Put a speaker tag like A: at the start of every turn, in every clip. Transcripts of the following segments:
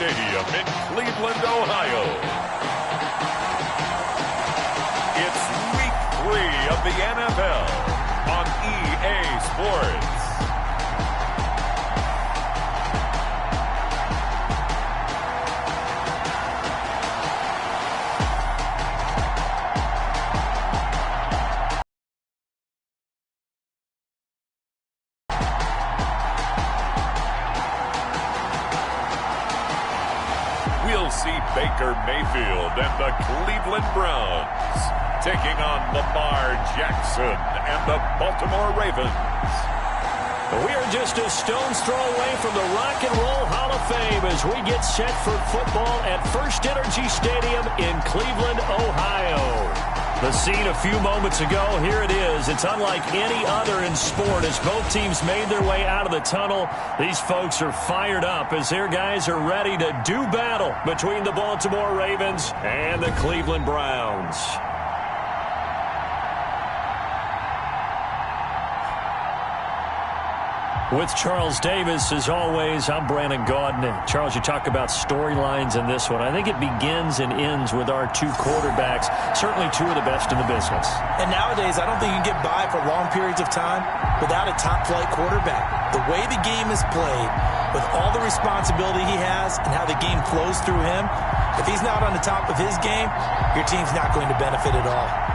A: Stadium in Cleveland, Ohio. It's Week 3 of the NFL on EA Sports. We'll see Baker Mayfield and the Cleveland Browns taking on Lamar Jackson and the Baltimore Ravens.
B: We are just a stone's throw away from the Rock and Roll Hall of Fame as we get set for football at First Energy Stadium in Cleveland, Ohio. The scene a few moments ago, here it is. It's unlike any other in sport as both teams made their way out of the tunnel. These folks are fired up as their guys are ready to do battle between the Baltimore Ravens and the Cleveland Browns. With Charles Davis, as always, I'm Brandon Gaudin. Charles, you talk about storylines in this one. I think it begins and ends with our two quarterbacks, certainly two of the best in the business.
C: And nowadays, I don't think you can get by for long periods of time without a top-flight quarterback. The way the game is played, with all the responsibility he has and how the game flows through him, if he's not on the top of his game, your team's not going to benefit at all.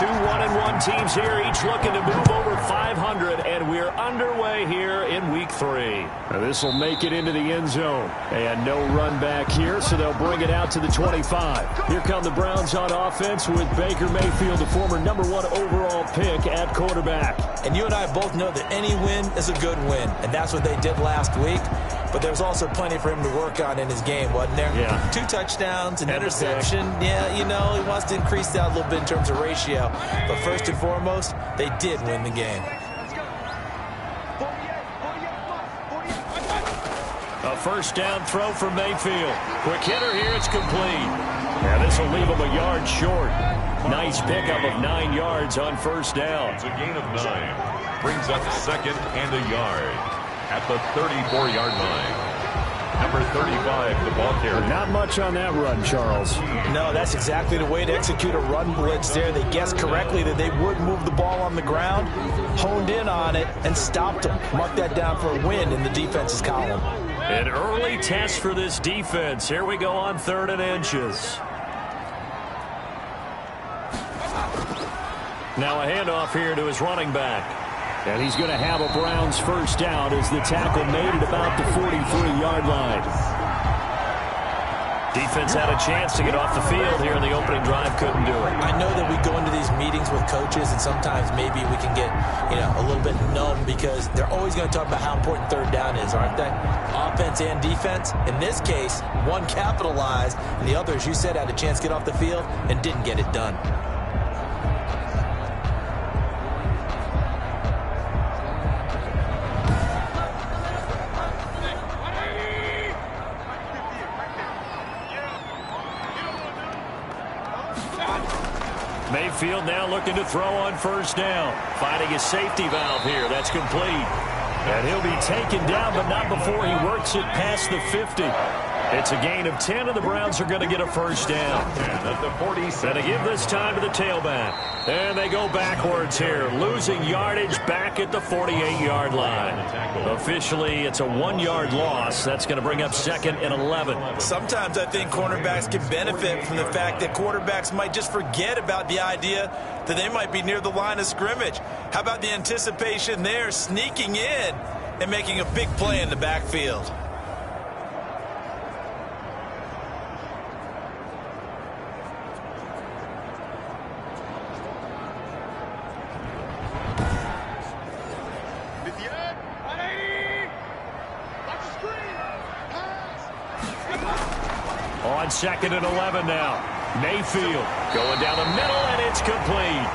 B: Two 1-1 teams here, each looking to move over 500, and we're underway here in Week 3. This will make it into the end zone, and no run back here, so they'll bring it out to the 25. Here come the Browns on offense with Baker Mayfield, the former #1 overall pick at quarterback.
C: And you and I both know that any win is a good win, and that's what they did last week. But there was also plenty for him to work on in his game, wasn't there?
B: Yeah.
C: 2 touchdowns, an interception. Yeah, you know, he wants to increase that a little bit in terms of ratio. But first and foremost, they did win the game.
B: A first down throw for Mayfield. Quick hitter here, it's complete. And this will leave him a yard short. Nice pickup of 9 yards on first down.
A: It's a gain of 9. Brings up second and a yard at the 34-yard line. Number 35, the ball carrier.
B: Not much on that run, Charles.
C: No, that's exactly the way to execute a run blitz there. They guessed correctly that they would move the ball on the ground, honed in on it, and stopped them. Mark that down for a win in the defense's column.
B: An early test for this defense. Here we go on 3rd and inches. Now a handoff here to his running back. And he's going to have a Browns first down as the tackle made at about the 43-yard line. Defense had a chance to get off the field here in the opening drive, couldn't do it.
C: I know that we go into these meetings with coaches, and sometimes maybe we can get, a little bit numb because they're always going to talk about how important 3rd down is, aren't they? Offense and defense. In this case, one capitalized, and the other, as you said, had a chance to get off the field and didn't get it done.
B: Mayfield now looking to throw on first down. Finding a safety valve here. That's complete. And he'll be taken down, but not before he works it past the 50. It's a gain of 10, and the Browns are going to get a first down.
A: And at the 47.
B: And to give this time to the tailback. And they go backwards here, losing yardage back at the 48-yard line. Officially, it's a 1-yard loss. That's going to bring up 2nd and 11.
C: Sometimes I think cornerbacks can benefit from the fact that quarterbacks might just forget about the idea that they might be near the line of scrimmage. How about the anticipation there, sneaking in and making a big play in the backfield?
B: On 2nd and 11 now. Mayfield going down the middle, and it's complete.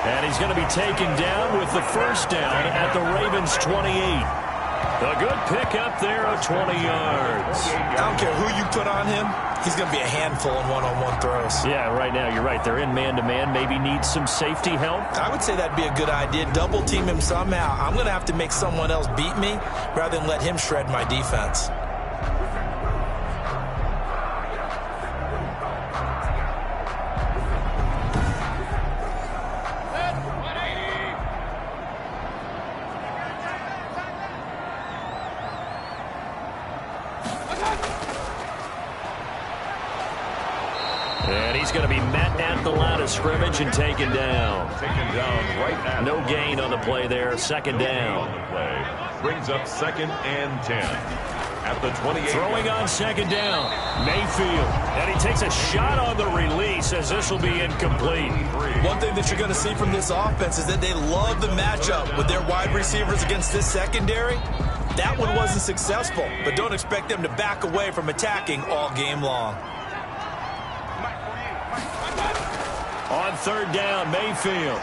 B: And he's going to be taken down with the first down at the Ravens' 28. A good pickup there of 20 yards.
C: I don't care who you put on him. He's going to be a handful in one-on-one throws.
B: Yeah, right now you're right. They're in man-to-man. Maybe need some safety help.
C: I would say that'd be a good idea. Double team him somehow. I'm going to have to make someone else beat me rather than let him shred my defense.
B: And he's going to be met at the line of scrimmage and taken down.
A: Taken down right now.
B: No gain on the play there. 2nd down.
A: On the play. Brings up 2nd and 10. At the 28.
B: Throwing on 2nd down. Mayfield. And he takes a shot on the release as this will be incomplete.
C: One thing that you're going to see from this offense is that they love the matchup with their wide receivers against this secondary. That one wasn't successful, but don't expect them to back away from attacking all game long.
B: On 3rd down, Mayfield.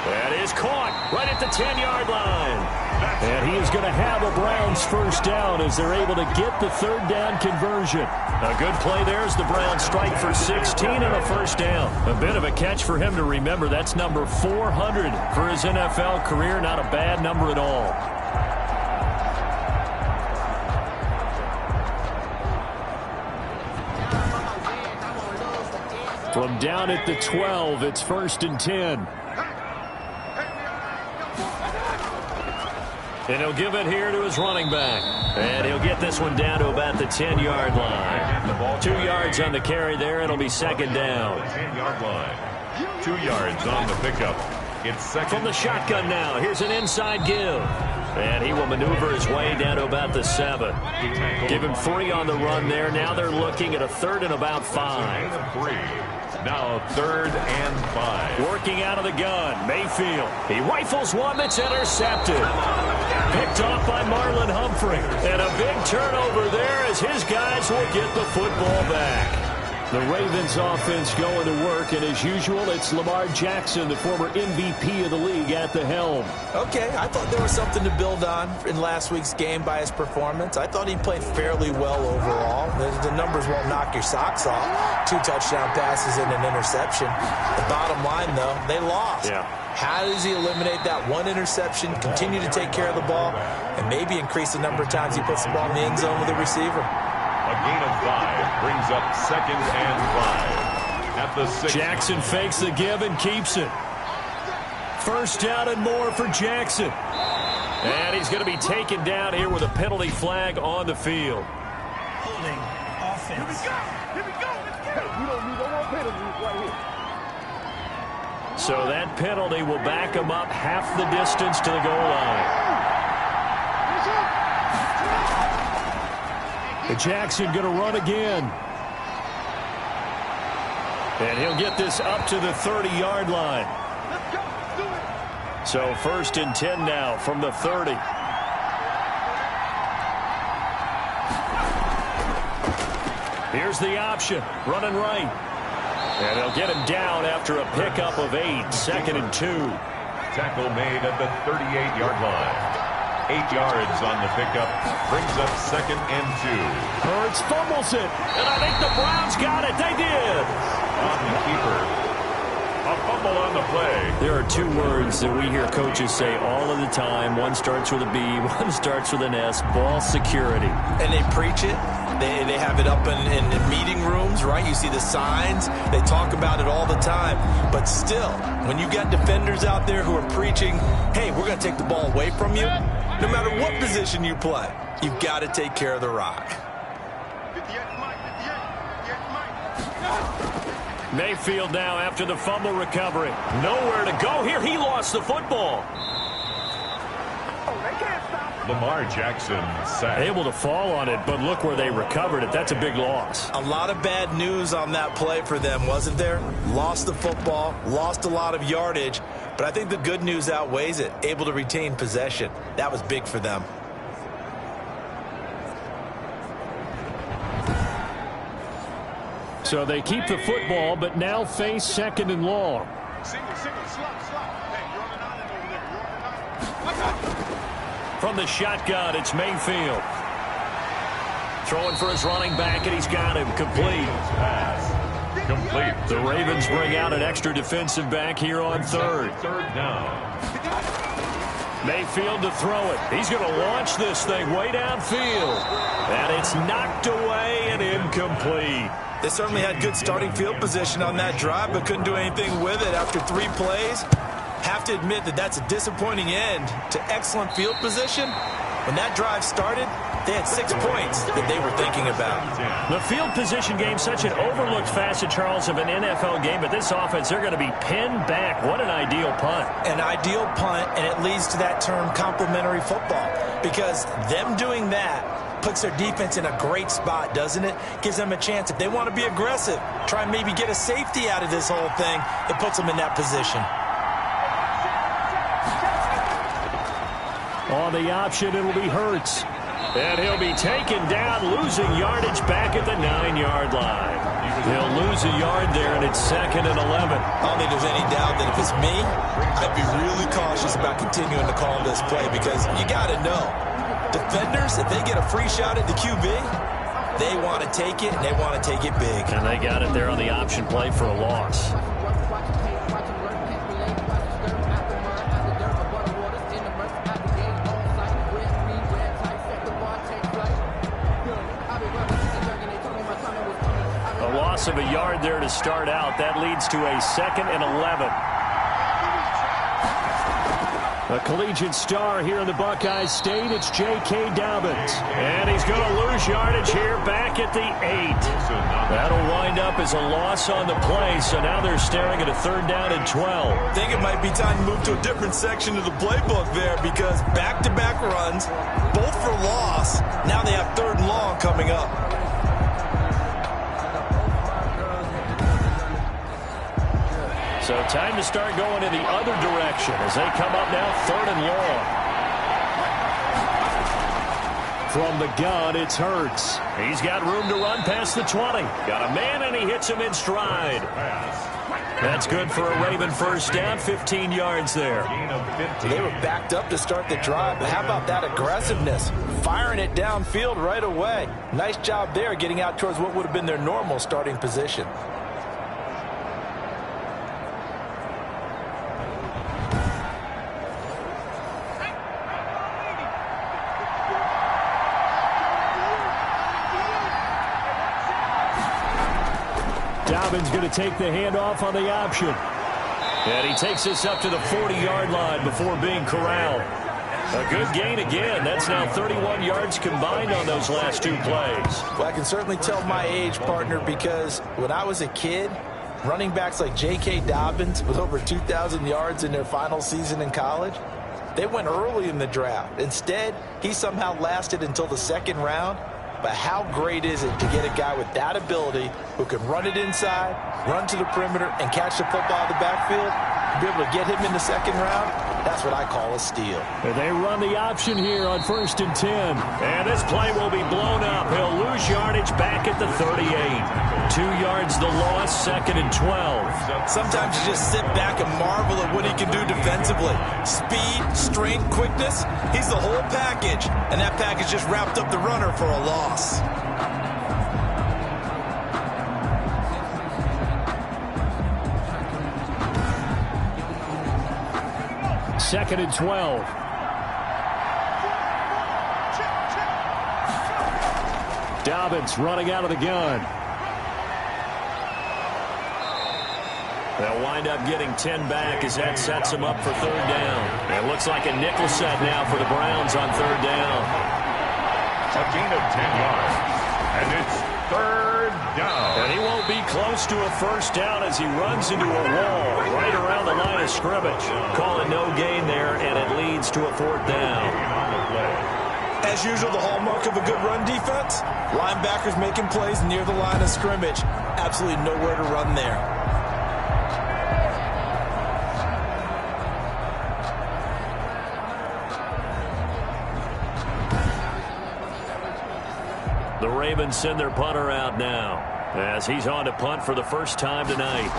B: That is caught right at the 10-yard line. And he is going to have a Browns first down as they're able to get the 3rd down conversion. A good play there as the Browns strike for 16 and a first down. A bit of a catch for him to remember. That's number 400 for his NFL career. Not a bad number at all. From down at the 12, it's 1st and 10. And he'll give it here to his running back. And he'll get this one down to about the 10-yard line. 2 yards yards on the carry there. It'll be second down.
A: 10-yard line. 2 yards on the pickup. It's second.
B: From the shotgun now. Here's an inside give. And he will maneuver his way down to about the 7. Give him 3 on the run there. Now they're looking at a 3rd and about 5.
A: Now 3rd and 5.
B: Working out of the gun. Mayfield. He rifles one that's intercepted. Picked off by Marlon Humphrey. And a big turnover there as his guys will get the football back. The Ravens offense going to work, and as usual, it's Lamar Jackson, the former MVP of the league, at the helm.
C: Okay, I thought there was something to build on in last week's game by his performance. I thought he played fairly well overall. The numbers won't knock your socks off. 2 touchdown passes and an interception. The bottom line, though, they lost.
B: Yeah.
C: How does he eliminate that one interception, continue to take care of the ball, and maybe increase the number of times he puts the ball in the end zone with the receiver?
A: A gain of 5 brings up 2nd and 5 at the 6.
B: Jackson fakes the give and keeps it. 1st down and more for Jackson. And he's going to be taken down here with a penalty flag on the field.
D: Holding offense. Here we go. Let's get it. We don't need no more penalties right here.
B: So that penalty will back him up half the distance to the goal line. Jackson going to run again. And he'll get this up to the 30-yard line.
D: Let's go. Do it.
B: So 1st and 10 now from the 30. Here's the option. Running right. And they'll get him down after a pickup of 8. 2nd and 2.
A: Tackle made at the 38-yard line. 8 yards on the pickup. Brings up 2nd and 2.
B: Hurts fumbles it. And I think the Browns got it. They did.
A: On the keeper. A fumble on the play.
B: There are 2 words that we hear coaches say all of the time. One starts with a B, one starts with an S. Ball security.
C: And they preach it. They have it up in meeting rooms, right? You see the signs. They talk about it all the time. But still, when you got defenders out there who are preaching, hey, we're going to take the ball away from you, no matter what position you play, you've got to take care of the rock.
B: Mayfield now after the fumble recovery. Nowhere to go here. He lost the football.
A: Lamar Jackson sacked.
B: Able to fall on it, but look where they recovered it. That's a big loss.
C: A lot of bad news on that play for them, wasn't there? Lost the football, lost a lot of yardage, but I think the good news outweighs it. Able to retain possession. That was big for them.
B: So they keep the football, but now face 2nd and long.
D: Single, slot. Hey, you're on an island over there. You're on an island.
B: From the shotgun, it's Mayfield. Throwing for his running back, and he's got him. Complete.
A: Pass. Complete.
B: The Ravens bring out an extra defensive back here on 3rd.
A: 3rd down.
B: Mayfield to throw it. He's going to launch this thing way downfield. And it's knocked away and incomplete.
C: They certainly had good starting field position on that drive, but couldn't do anything with it after 3 plays. Have to admit that that's a disappointing end to excellent field position. When that drive started, they had 6 points that they were thinking about.
B: The field position game, such an overlooked facet, Charles, of an NFL game, but this offense, they're going to be pinned back. What an ideal punt.
C: An ideal punt, and it leads to that term complementary football, because them doing that puts their defense in a great spot, doesn't it? Gives them a chance. If they want to be aggressive, try and maybe get a safety out of this whole thing, it puts them in that position.
B: On the option, it'll be Hurts. And he'll be taken down, losing yardage back at the 9-yard line. He'll lose a yard there, and it's 2nd and 11.
C: I don't think there's any doubt that if it's me, I'd be really cautious about continuing to call this play, because you got to know, defenders, if they get a free shot at the QB, they want to take it, and they want to take it big.
B: And they got it there on the option play for a loss. Of a yard there to start out. That leads to a 2nd and 11. A collegiate star here in the Buckeye State. It's J.K. Dobbins. And he's going to lose yardage here back at the 8. That'll wind up as a loss on the play, so now they're staring at a 3rd down and 12.
C: I think it might be time to move to a different section of the playbook there because back-to-back runs, both for loss. Now they have 3rd and long coming up.
B: So time to start going in the other direction as they come up now 3rd and long. From the gun, it's Hurts. He's got room to run past the 20. Got a man, and he hits him in stride. That's good for a Raven 1st down, 15 yards there.
C: They were backed up to start the drive, but how about that aggressiveness? Firing it downfield right away. Nice job there getting out towards what would have been their normal starting position.
B: Dobbins going to take the handoff on the option. And he takes this up to the 40-yard line before being corralled. A good gain again. That's now 31 yards combined on those last 2 plays.
C: Well, I can certainly tell my age, partner, because when I was a kid, running backs like J.K. Dobbins with over 2,000 yards in their final season in college, they went early in the draft. Instead, he somehow lasted until the 2nd round. But how great is it to get a guy with that ability who can run it inside, run to the perimeter, and catch the football in the backfield? To be able to get him in the 2nd round, that's what I call a steal.
B: And they run the option here on 1st and 10. And this play will be blown up. He'll lose yardage back at the 38. 2 yards the loss, 2nd and 12.
C: Sometimes you just sit back and marvel at what he can do defensively. Speed, strength, quickness, he's the whole package. And that package just wrapped up the runner for a loss.
B: Second and 12. Dobbins running out of the gun. They'll wind up getting 10 back as that sets them up for 3rd down. It looks like a nickel set now for the Browns on 3rd down.
A: A gain of 10 yards. And it's 3rd down.
B: And he won't be close to a 1st down as he runs into a wall right around the line of scrimmage. Calling no gain there, and it leads to a 4th down.
C: As usual, the hallmark of a good run defense, linebackers making plays near the line of scrimmage. Absolutely nowhere to run there.
B: The Ravens send their punter out now as he's on to punt for the first time tonight.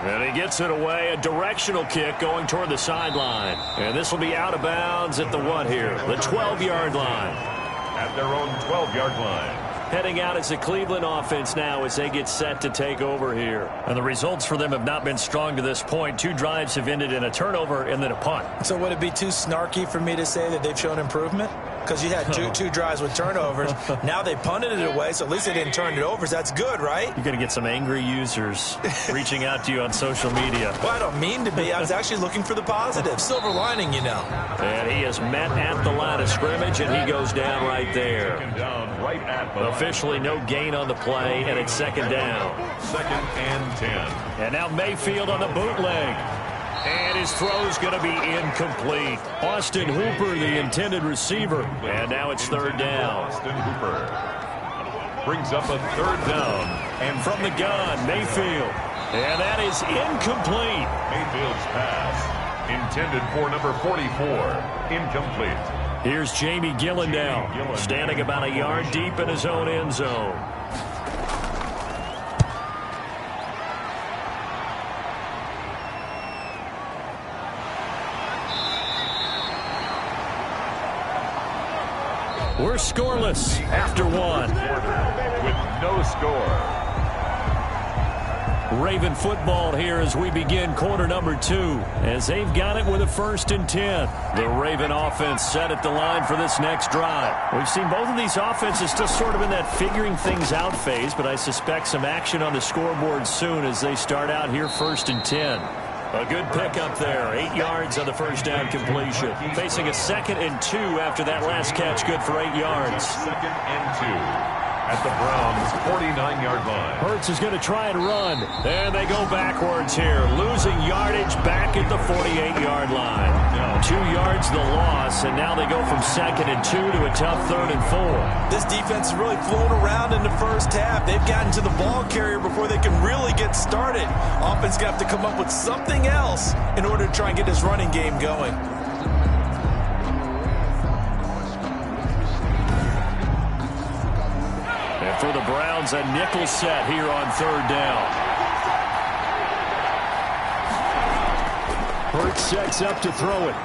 B: And he gets it away, a directional kick going toward the sideline. And this will be out of bounds at the what here? The 12-yard line.
A: At their own 12-yard line.
B: Heading out as the Cleveland offense now as they get set to take over here. And the results for them have not been strong to this point. 2 drives have ended in a turnover and then a punt.
C: So would it be too snarky for me to say that they've shown improvement? Because you had two drives with turnovers. Now they punted it away, so at least they didn't turn it over. So that's good, right?
B: You're going to get some angry users reaching out to you on social media.
C: Well, I don't mean to be. I was actually looking for the positive. Silver lining, you know.
B: And he is met at the line of scrimmage, and he goes down right there. Officially no gain on the play, and it's 2nd down.
A: 2nd and 10.
B: And now Mayfield on the bootleg. And his throw's going to be incomplete. Austin Hooper, the intended receiver. And now it's 3rd down.
A: Austin Hooper brings up a 3rd down.
B: And from the gun, Mayfield. And that is incomplete.
A: Mayfield's pass intended for number 44. Incomplete.
B: Here's Jamie Gillen standing about a yard deep in his own end zone. We're scoreless after 1.
A: With no score.
B: Raven football here as we begin quarter number 2. As they've got it with a 1st and 10. The Raven offense set at the line for this next drive. We've seen both of these offenses still sort of in that figuring things out phase, but I suspect some action on the scoreboard soon as they start out here 1st and 10. A good pickup there. 8 yards on the 1st down completion. Facing a 2nd and 2 after that last catch, good for 8 yards.
A: 2nd and 2. at the Browns' 49-yard line.
B: Hurts is going to try and run. And they go backwards here. Losing yardage back at the 48-yard line. 2 yards the loss, and now they go from 2nd and 2 to a tough 3rd and 4.
C: This defense is really flown around in the first half. They've gotten to the ball carrier before they can really get started. Offense going to have to come up with something else in order to try and get this running game going.
B: And for the Browns, a nickel set here on 3rd down. Hurts sets up to throw it.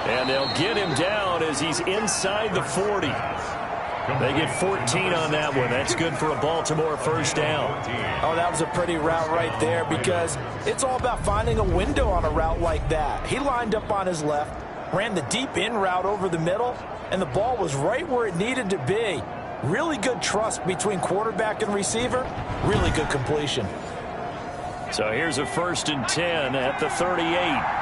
B: And they'll get him down as he's inside the 40. They get 14 on that one. That's good for a Baltimore first down.
C: Oh, that was a pretty route right there because it's all about finding a window on a route like that. He lined up on his left, ran the deep in route over the middle, and the ball was right where it needed to be. Really good trust between quarterback and receiver. Really good completion.
B: So here's a 1st and 10 at the 38.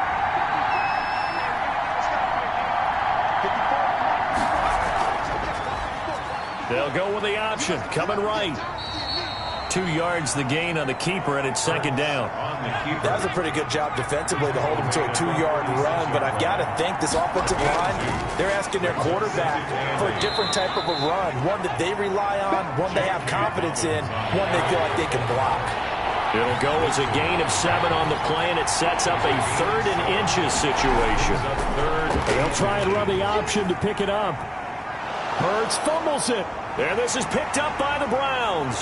B: They'll go with the option. Coming right. 2 yards the gain on the keeper, and it's 2nd down.
C: That was a pretty good job defensively to hold him to a 2-yard run, but I've got to think this offensive line, they're asking their quarterback for a different type of a run, one that they rely on, one they have confidence in, one they feel like they can block.
B: It'll go as a gain of 7 on the play, and it sets up a 3rd and inches situation. They'll try and run the option to pick it up. Hurts fumbles it. And this is picked up by the Browns.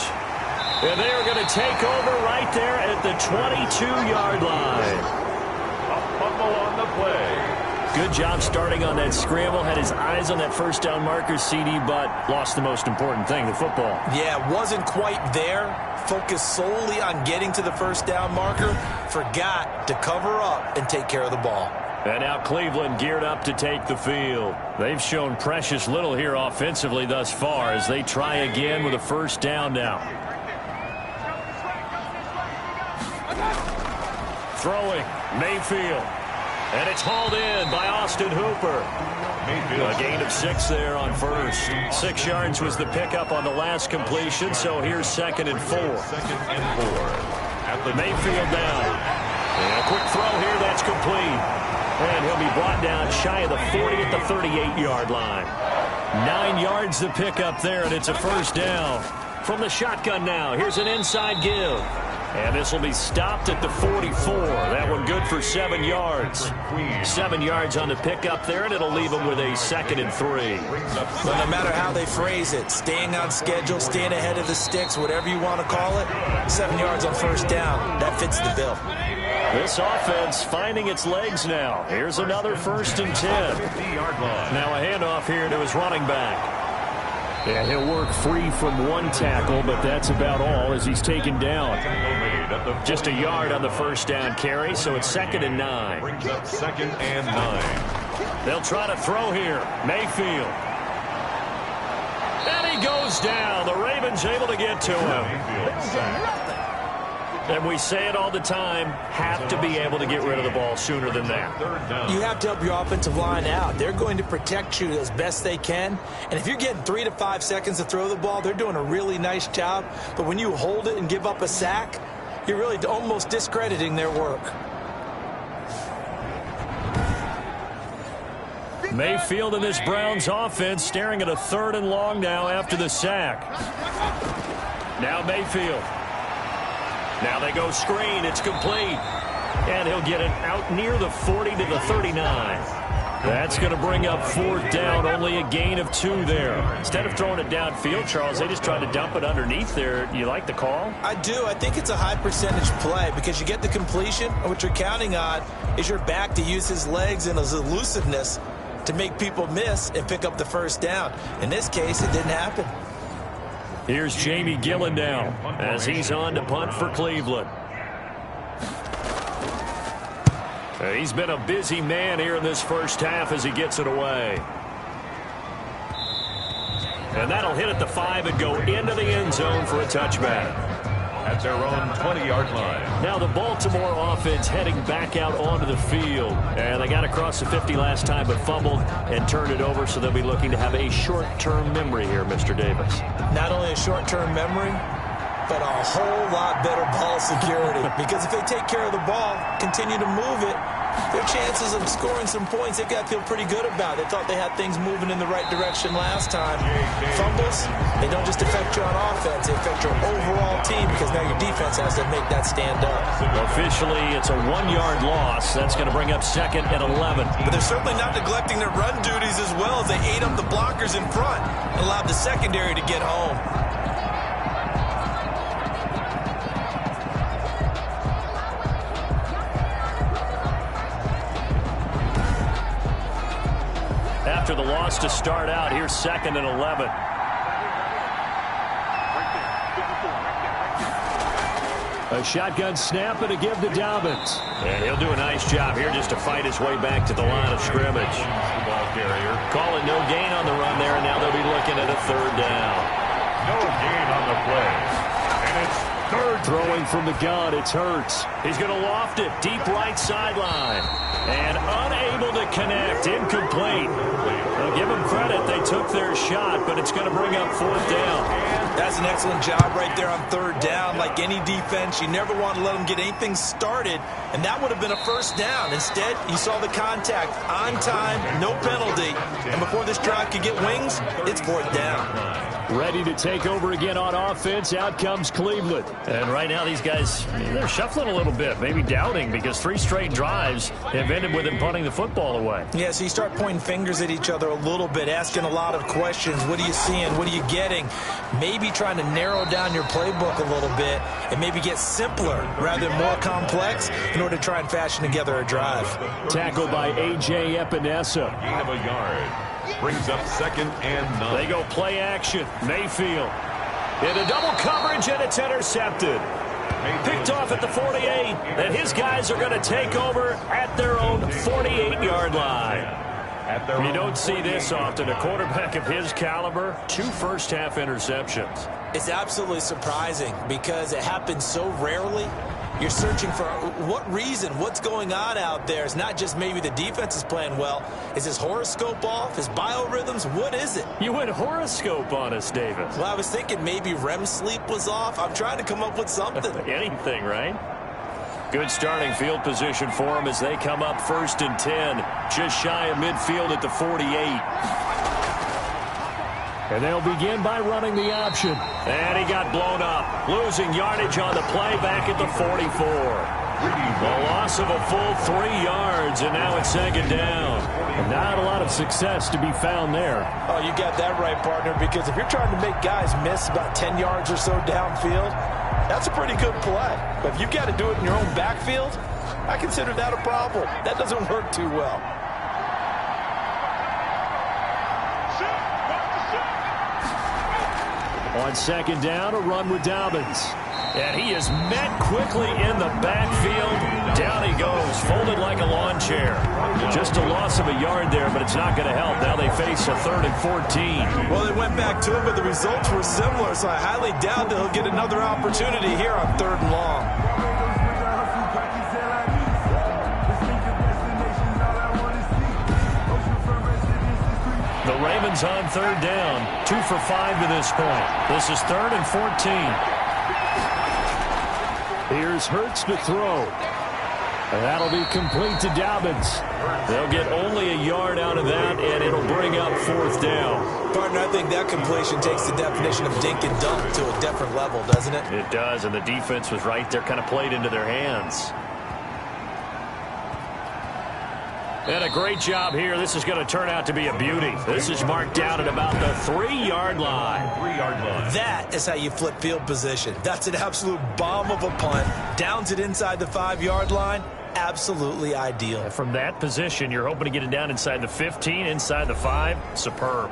B: And they're going to take over right there at the 22-yard line.
A: A fumble on the play.
B: Good job starting on that scramble. Had his eyes on that first down marker, CD, but lost the most important thing, the football.
C: Yeah, wasn't quite there. Focused solely on getting to the first down marker. Forgot to cover up and take care of the ball.
B: And now Cleveland geared up to take the field. They've shown precious little here offensively thus far as they try again with a first down now. Throwing, Mayfield. And it's hauled in by Austin Hooper. A gain of 6 there on first. 6 yards was the pickup on the last completion, so here's 2nd and 4.
A: 2nd and 4. At the
B: Mayfield down. And a quick throw here, that's complete. And he'll be brought down shy of the 40 at the 38-yard line. 9 yards the pickup there, and it's a first down. From the shotgun now, here's an inside give. And this will be stopped at the 44. That one good for 7 yards. 7 yards on the pickup there, and it'll leave them with a 2nd and 3.
C: But no matter how they phrase it, staying on schedule, staying ahead of the sticks, whatever you want to call it, 7 yards on first down, that fits the bill.
B: This offense finding its legs now. Here's another 1st and 10. Now a handoff here to his running back. And he'll work free from one tackle, but that's about all as he's taken down. Just a yard on the first down carry, so it's 2nd and 9.
A: Brings up 2nd and 9.
B: They'll try to throw here. Mayfield. And he goes down. The Ravens able to get to him. And we say it all the time, have to be able to get rid of the ball sooner than that.
C: You have to help your offensive line out. They're going to protect you as best they can. And if you're getting 3 to 5 seconds to throw the ball, they're doing a really nice job. But when you hold it and give up a sack, you're really almost discrediting their work.
B: Mayfield and this Browns offense staring at a 3rd and long now after the sack. Now Mayfield. Now they go screen. It's complete. And he'll get it out near the 40 to the 39. That's going to bring up 4th down. Only a gain of 2 there. Instead of throwing it downfield, Charles, they just tried to dump it underneath there. You like the call?
C: I do. I think it's a high percentage play because you get the completion. And what you're counting on is your back to use his legs and his elusiveness to make people miss and pick up the first down. In this case, it didn't happen.
B: Here's Jamie Gillen now as he's on to punt for Cleveland. He's been a busy man here in this first half as he gets it away. And that'll hit at the 5 and go into the end zone for a touchback.
A: at their own 20-yard line.
B: Now the Baltimore offense heading back out onto the field. And they got across the 50 last time but fumbled and turned it over, so they'll be looking to have a short-term memory here, Mr. Davis.
C: Not only a short-term memory, but a whole lot better ball security. Because if they take care of the ball, continue to move it, their chances of scoring some points, they've got to feel pretty good about. They thought they had things moving in the right direction last time. Fumbles, they don't just affect you on offense, they affect your overall team because now your defense has to make that stand up.
B: Officially, it's a 1-yard loss. That's going to bring up 2nd and 11.
C: But they're certainly not neglecting their run duties as well as they ate up the blockers in front and allowed the secondary to get home.
B: After the loss to start out, here's 2nd and 11. A shotgun snap and a give to Dobbins. And he'll do a nice job here just to fight his way back to the line of scrimmage. Call it no gain on the run there, and now they'll be looking at a 3rd down.
A: No gain on the play. And it's 3rd.
B: Throwing from the gun, it's Hurts. He's going to loft it deep right sideline. And unable to connect. Incomplete. Well, give them credit. They took their shot, but it's going to bring up 4th down.
C: That's an excellent job right there on 3rd down. Like any defense, you never want to let them get anything started, and that would have been a 1st down. Instead, you saw the contact on time, no penalty, and before this drive could get wings, it's 4th down.
B: Ready to take over again on offense. Out comes Cleveland. And right now these guys, they're shuffling a little bit, maybe doubting, because 3 straight drives have ended with them punting the football away.
C: Yeah, so you start pointing fingers at each other a little bit, asking a lot of questions. What are you seeing? What are you getting? Maybe trying to narrow down your playbook a little bit and maybe get simpler rather than more complex in order to try and fashion together a drive.
B: Tackled by A.J. Epinesa.
A: Gain of a yard. Brings up 2nd and 9.
B: They go play action. Mayfield into double coverage, and it's intercepted. Picked off at the 48, and his guys are going to take over at their own 48-yard line. You don't see this often. A quarterback of his caliber, 2 first-half interceptions.
C: It's absolutely surprising because it happens so rarely. You're searching for what reason, what's going on out there. It's not just maybe the defense is playing well. Is his horoscope off? His biorhythms? What is it?
B: You went horoscope on us, Davis.
C: Well, I was thinking maybe REM sleep was off. I'm trying to come up with something.
B: Anything, right? Good starting field position for them as they come up 1st and 10. Just shy of midfield at the 48. And they'll begin by running the option. And he got blown up. Losing yardage on the play back at the 44. A loss of a full 3 yards, and now it's 2nd down. And not a lot of success to be found there.
C: Oh, you got that right, partner, because if you're trying to make guys miss about 10 yards or so downfield, that's a pretty good play. But if you've got to do it in your own backfield, I consider that a problem. That doesn't work too well.
B: On 2nd down, a run with Dobbins. And he is met quickly in the backfield. Down he goes, folded like a lawn chair. Just a loss of a yard there, but it's not going to help. Now they face a 3rd and 14.
C: Well, they went back to it, but the results were similar, so I highly doubt that he'll get another opportunity here on 3rd and long.
B: The Ravens on 3rd down, 2 for 5 to this point. This is 3rd and 14. Here's Hurts to throw. And that'll be complete to Dobbins. They'll get only a yard out of that, and it'll bring up 4th down.
C: Partner, I think that completion takes the definition of dink and dunk to a different level, doesn't it?
B: It does, and the defense was right there, kind of played into their hands. And a great job here. This is going to turn out to be a beauty. This is marked down at about the 3-yard line.
A: 3-yard line.
C: That is how you flip field position. That's an absolute bomb of a punt. Downs it inside the 5-yard line. Absolutely ideal.
B: From that position, you're hoping to get it down inside the 15, inside the 5. Superb.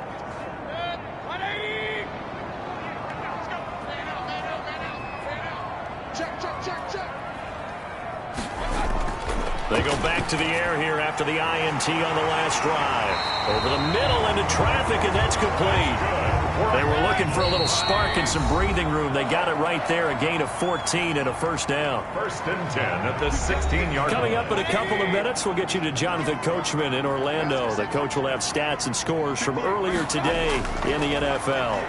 B: They go back to the air here after the INT on the last drive. Over the middle into traffic, and that's complete. They were looking for a little spark and some breathing room. They got it right there, a gain of 14 and a first down.
A: 1st and 10 at the 16-yard line.
B: Coming up in a couple of minutes, we'll get you to Jonathan Coachman in Orlando. The coach will have stats and scores from earlier today in the NFL.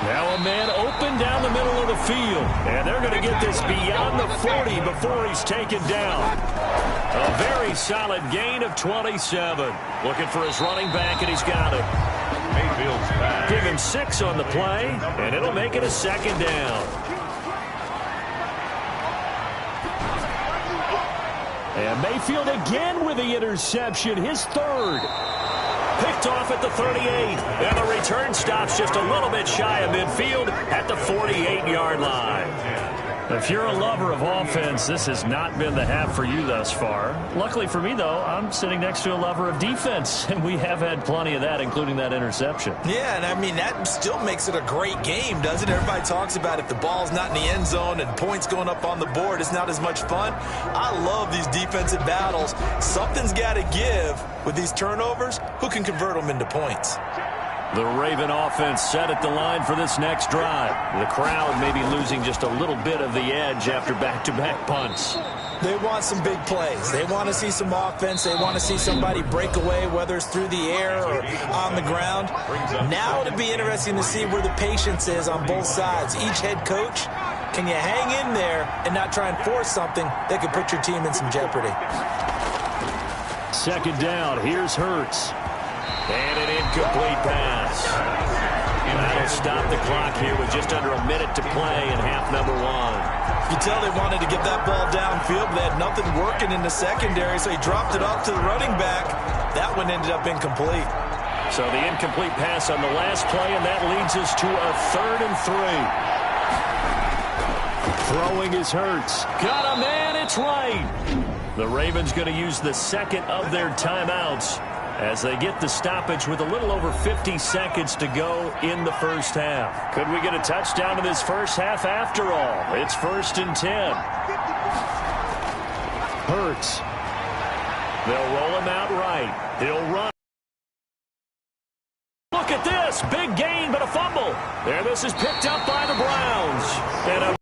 B: Now a man open down the middle of the field. And they're going to get this beyond the 40 before he's taken down. A very solid gain of 27. Looking for his running back, and he's got it.
A: Mayfield's back.
B: Give him 6 on the play, and it'll make it a 2nd down. And Mayfield again with the interception, his 3rd. Picked off at the 38, and the return stops just a little bit shy of midfield at the 48-yard line. If you're a lover of offense, this has not been the half for you thus far. Luckily for me, though, I'm sitting next to a lover of defense, and we have had plenty of that, including that interception.
C: Yeah, and I mean, that still makes it a great game, doesn't it? Everybody talks about if the ball's not in the end zone and points going up on the board, it's not as much fun. I love these defensive battles. Something's got to give with these turnovers. Who can convert them into points?
B: The Raven offense set at the line for this next drive. The crowd may be losing just a little bit of the edge after back-to-back punts.
C: They want some big plays. They want to see some offense. They want to see somebody break away, whether it's through the air or on the ground. Now it'll be interesting to see where the patience is on both sides. Each head coach, can you hang in there and not try and force something that could put your team in some jeopardy?
B: 2nd down. Here's Hurts. And an incomplete pass. That'll stop the clock here with just under a minute to play in half number 1.
C: You tell they wanted to get that ball downfield, but they had nothing working in the secondary, so he dropped it off to the running back. That one ended up incomplete.
B: So the incomplete pass on the last play, and that leads us to a 3rd and 3. Throwing is Hurts. Got a man, it's right. The Ravens going to use the 2nd of their timeouts as they get the stoppage with a little over 50 seconds to go in the first half. Could we get a touchdown in this first half after all? It's 1st and 10. Hurts. They'll roll him out right. He'll run. Look at this. Big gain, but a fumble. There, this is picked up by the Browns. And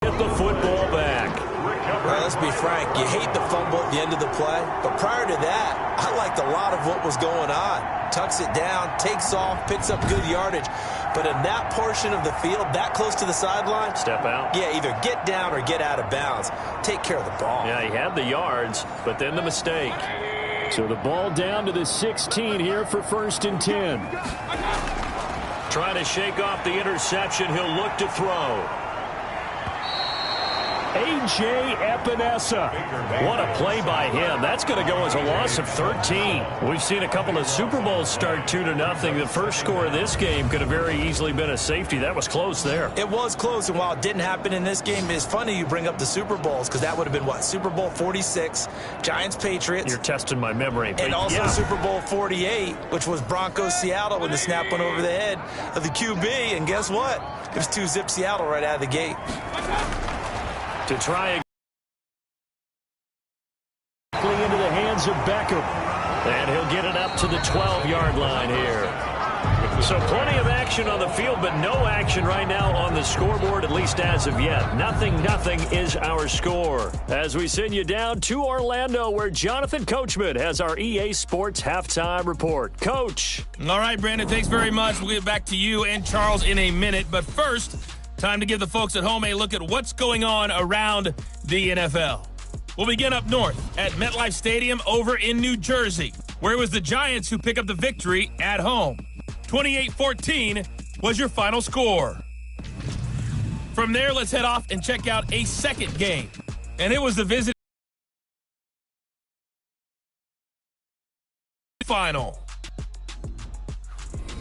B: get the football back.
C: Well, let's be frank. You hate the fumble at the end of the play, but prior to that, I liked a lot of what was going on. Tucks it down, takes off, picks up good yardage. But in that portion of the field, that close to the sideline,
B: step out.
C: Yeah, either get down or get out of bounds. Take care of the ball.
B: Yeah, he had the yards, but then the mistake. So the ball down to the 16 here for 1st and 10. Trying to shake off the interception. He'll look to throw. A.J. Epinesa. What a play by him. That's going to go as a loss of 13. We've seen a couple of Super Bowls start 2-0. The first score of this game could have very easily been a safety. That was close there.
C: It was close, and while it didn't happen in this game, it's funny you bring up the Super Bowls because that would have been, what, Super Bowl 46, Giants-Patriots.
B: You're testing my memory.
C: And also
B: yeah.
C: Super Bowl 48, which was Broncos-Seattle when the snap went over the head of the QB. And guess what? It was 2-zip Seattle right out of the gate.
B: To try into the hands of Beckham. And he'll get it up to the 12-yard line here. So plenty of action on the field, but no action right now on the scoreboard, at least as of yet. Nothing is our score. As we send you down to Orlando, where Jonathan Coachman has our EA Sports Halftime Report. Coach.
E: All right, Brandon, thanks very much. We'll get back to you and Charles in a minute. But first, time to give the folks at home a look at what's going on around the NFL. We'll begin up north at MetLife Stadium over in New Jersey, where it was the Giants who pick up the victory at home. 28-14 was your final score. From there, let's head off and check out a second game. And it was the visit final.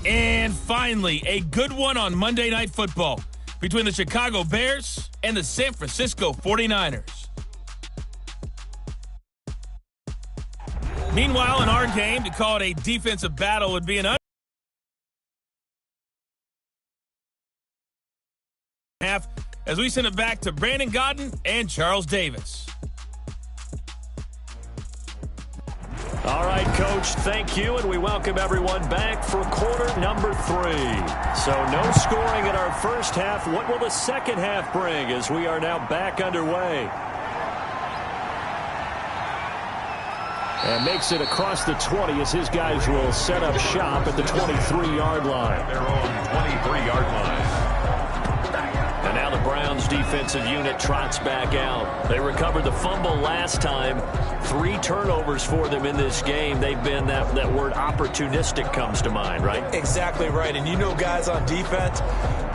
E: And finally, a good one on Monday Night Football between the Chicago Bears and the San Francisco 49ers. Meanwhile, in our game, to call it a defensive battle would be an half as we send it back to Brandon Godden and Charles Davis.
B: All right, Coach, thank you, and we welcome everyone back for quarter number 3. So no scoring in our first half. What will the second half bring as we are now back underway? And makes it across the 20 as his guys will set up shop at the 23-yard line.
A: Their own 23-yard line.
B: And now the Browns defensive unit trots back out. They recovered the fumble last time. 3 turnovers for them in this game. They've been, that word opportunistic comes to mind, right?
C: Exactly right. And you know guys on defense,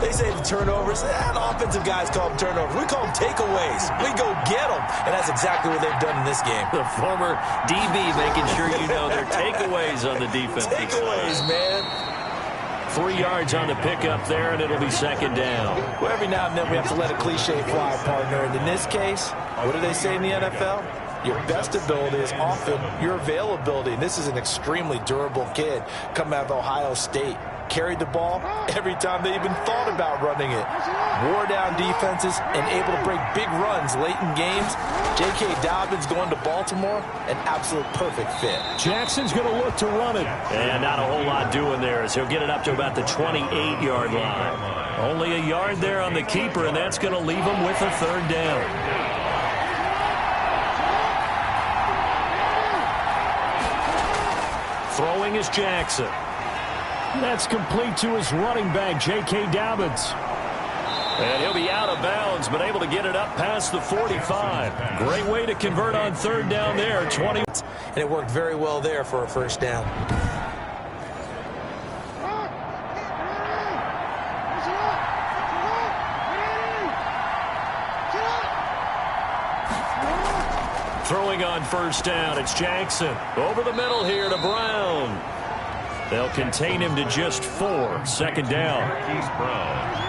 C: they say the turnovers, and offensive guys call them turnovers. We call them takeaways. We go get them. And that's exactly what they've done in this game.
B: The former DB making sure you know their takeaways on the defense.
C: Takeaways, man.
B: 3 yards on the pickup there, and it'll be second down.
C: Well, every now and then we have to let a cliche fly, partner. And in this case, what do they say in the NFL? Your best ability is often your availability. And this is an extremely durable kid coming out of Ohio State. Carried the ball every time they even thought about running it. Wore down defenses and able to break big runs late in games. J.K. Dobbins going to Baltimore, an absolute perfect fit.
B: Jackson's going to look to run it. And not a whole lot doing there as he'll get it up to about the 28-yard line. Only a yard there on the keeper, and that's going to leave him with a third down. Throwing is Jackson. That's complete to his running back, J.K. Dobbins. And he'll be out of bounds, but able to get it up past the 45. Great way to convert on third down there. 20.
C: And it worked very well there for a first down.
B: Throwing on first down, it's Jackson. Over the middle here to Brown. They'll contain him to just 4. Second down.
A: Marquise Brown.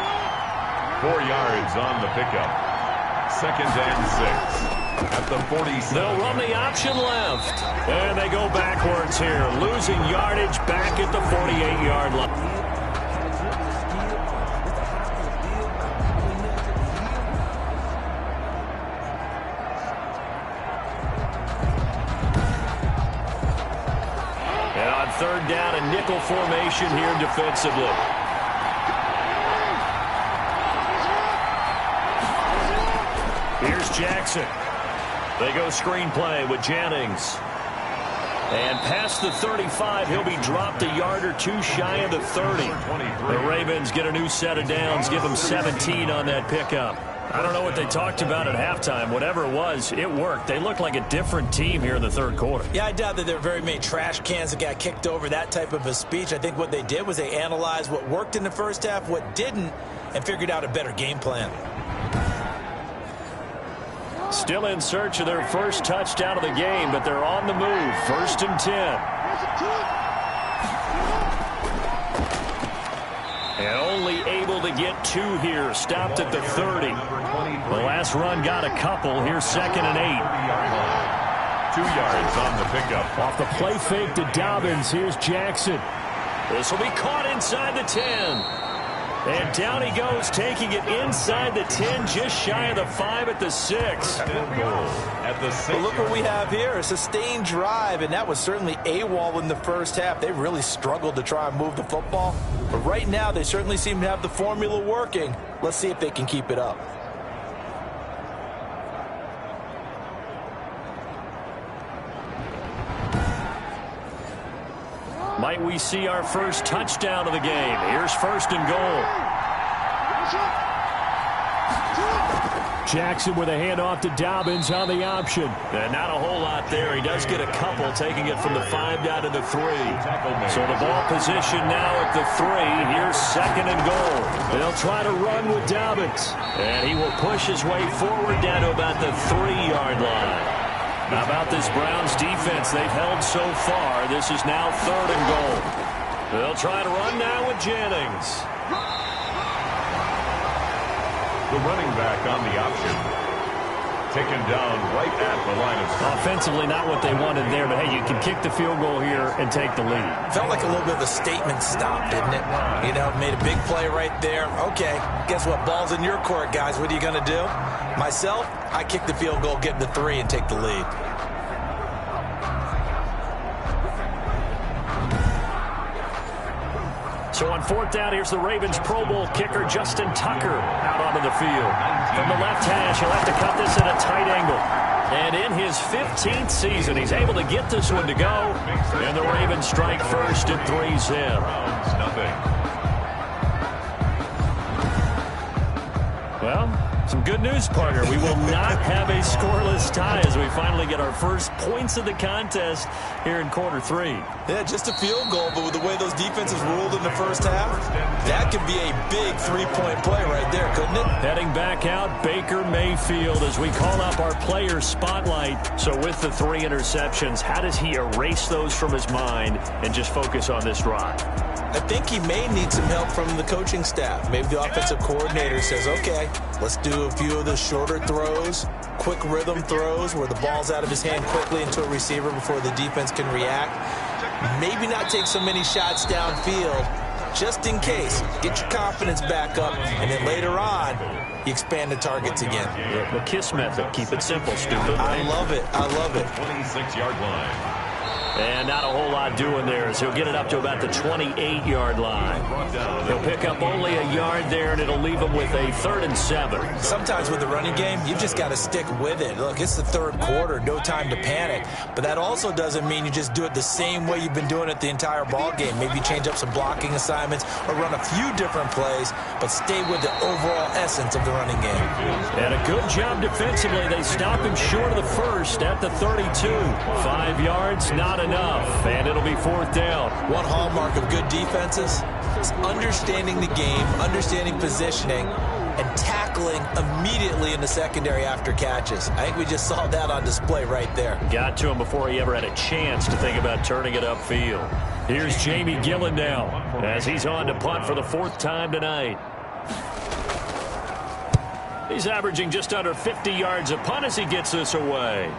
A: 4 yards on the pickup. Second and 6 at the 47.
B: They'll run the option left. And they go backwards here. Losing yardage back at the 48-yard line. Third down, a nickel formation here defensively. Here's Jackson. They go screenplay with Jennings. And past the 35, he'll be dropped a yard or 2 shy of the 30. The Ravens get a new set of downs, give them 17 on that pickup. I don't know what they talked about at halftime. Whatever it was, it worked. They looked like a different team here in the third quarter.
C: Yeah, I doubt that there were very many trash cans that got kicked over, that type of a speech. I think what they did was they analyzed what worked in the first half, what didn't, and figured out a better game plan.
B: Still in search of their first touchdown of the game, but they're on the move. First and 10. And only able to get 2 here. Stopped at the 30. The last run got a couple. Here's second and 8.
A: 2 yards on the pickup.
B: Off the play fake to Dobbins. Here's Jackson. This will be caught inside the 10. And down he goes, taking it inside the 10, just shy of the 5 at the 6.
A: At the 6.
C: But look what we have here, a sustained drive, and that was certainly AWOL in the first half. They really struggled to try and move the football. But right now, they certainly seem to have the formula working. Let's see if they can keep it up.
B: Might we see our first touchdown of the game? Here's first and goal. Jackson with a handoff to Dobbins on the option. And not a whole lot there. He does get a couple, taking it from the 5 down to the 3. So the ball position now at the 3. Here's second and goal. They'll try to run with Dobbins. And he will push his way forward down to about the 3-yard line. How about this Browns defense? They've held so far. This is now third and goal. They'll try to run now with Jennings.
A: The running back on the option. Taken down right at the line of scrimmage.
B: Offensively, not what they wanted there, but hey, you can kick the field goal here and take the lead.
C: Felt like a little bit of a statement stop, didn't it? You know, made a big play right there. Okay, guess what? Ball's in your court, guys. What are you going to do? Myself, I kick the field goal, get the 3, and take the lead.
B: So on 4th down, here's the Ravens Pro Bowl kicker, Justin Tucker, out onto the field. From the left hash, he'll have to cut this at a tight angle. And in his 15th season, he's able to get this one to go. And the Ravens strike first at 3-zip. Well, some good news, partner. We will not have a scoreless tie as we finally get our first points of the contest here in quarter 3.
C: Yeah, just a field goal, but with the way those defenses ruled in the first half, that could be a big 3-point play right there, couldn't it?
B: Heading back out, Baker Mayfield, as we call up our player spotlight. So with the 3 interceptions, how does he erase those from his mind and just focus on this drive?
C: I think he may need some help from the coaching staff. Maybe the offensive coordinator says, okay, let's do a few of the shorter throws, quick rhythm throws where the ball's out of his hand quickly into a receiver before the defense can react. Maybe not take so many shots downfield just in case. Get your confidence back up, and then later on, you expand the targets again.
B: The KISS method. Keep it simple, stupid.
C: I love it. I love it.
A: 26-yard line.
B: And not a whole lot doing there as he'll get it up to about the 28-yard line. He'll pick up only a yard there, and it'll leave him with a 3rd and 7.
C: Sometimes with the running game, you've just got to stick with it. Look, it's the 3rd quarter, no time to panic. But that also doesn't mean you just do it the same way you've been doing it the entire ball game. Maybe change up some blocking assignments or run a few different plays, but stay with the overall essence of the running game.
B: And a good job defensively. They stop him short of the first at the 32. 5 yards, not enough, and it'll be 4th down.
C: One hallmark of good defenses is understanding the game, understanding positioning, and tackling immediately in the secondary after catches. I think we just saw that on display right there.
B: Got to him before he ever had a chance to think about turning it upfield. Here's Jamie Gillen now as he's on to punt for the 4th time tonight. He's averaging just under 50 yards a punt as he gets this away.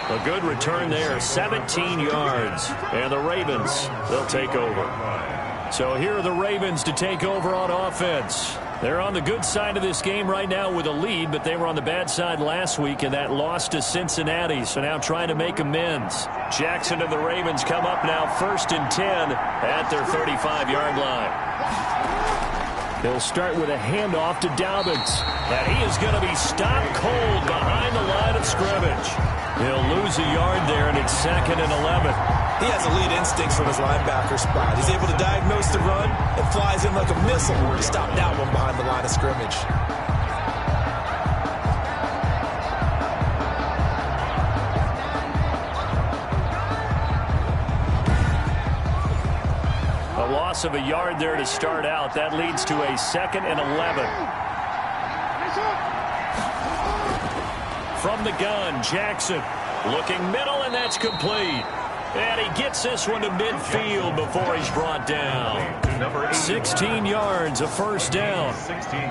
B: A good return there, 17 yards. And the Ravens, they'll take over. So here are the Ravens to take over on offense. They're on the good side of this game right now with a lead, but they were on the bad side last week in that loss to Cincinnati, so now trying to make amends. Jackson and the Ravens come up now 1st and 10 at their 35-yard line. They'll start with a handoff to Dobbins, and he is going to be stopped cold behind the line of scrimmage. He'll lose a yard there, and it's 2nd and 11.
C: He has elite instincts from his linebacker spot. He's able to diagnose the run and flies in like a missile to stop that one behind the line of scrimmage.
B: A loss of a yard there to start out. That leads to a 2nd and 11. From the gun, Jackson looking middle, and that's complete. And he gets this one to midfield before he's brought down. 16 yards, a 1st down.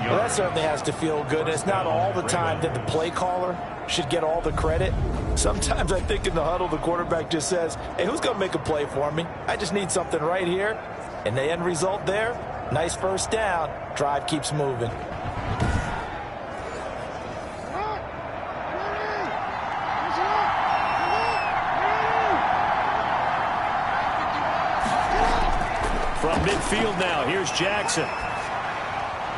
C: Well, that certainly has to feel good. And it's not all the time that the play caller should get all the credit. Sometimes I think in the huddle, the quarterback just says, hey, who's going to make a play for me? I just need something right here. And the end result there, nice 1st down. Drive keeps moving.
B: From midfield now, here's Jackson.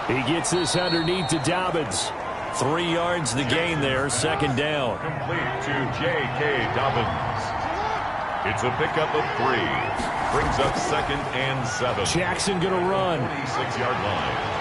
B: He gets this underneath to Dobbins. 3 yards the gain there, 2nd down.
A: Complete to J.K. Dobbins. It's a pickup of 3. Brings up 2nd and 7.
B: Jackson going to run.
A: 26-yard line.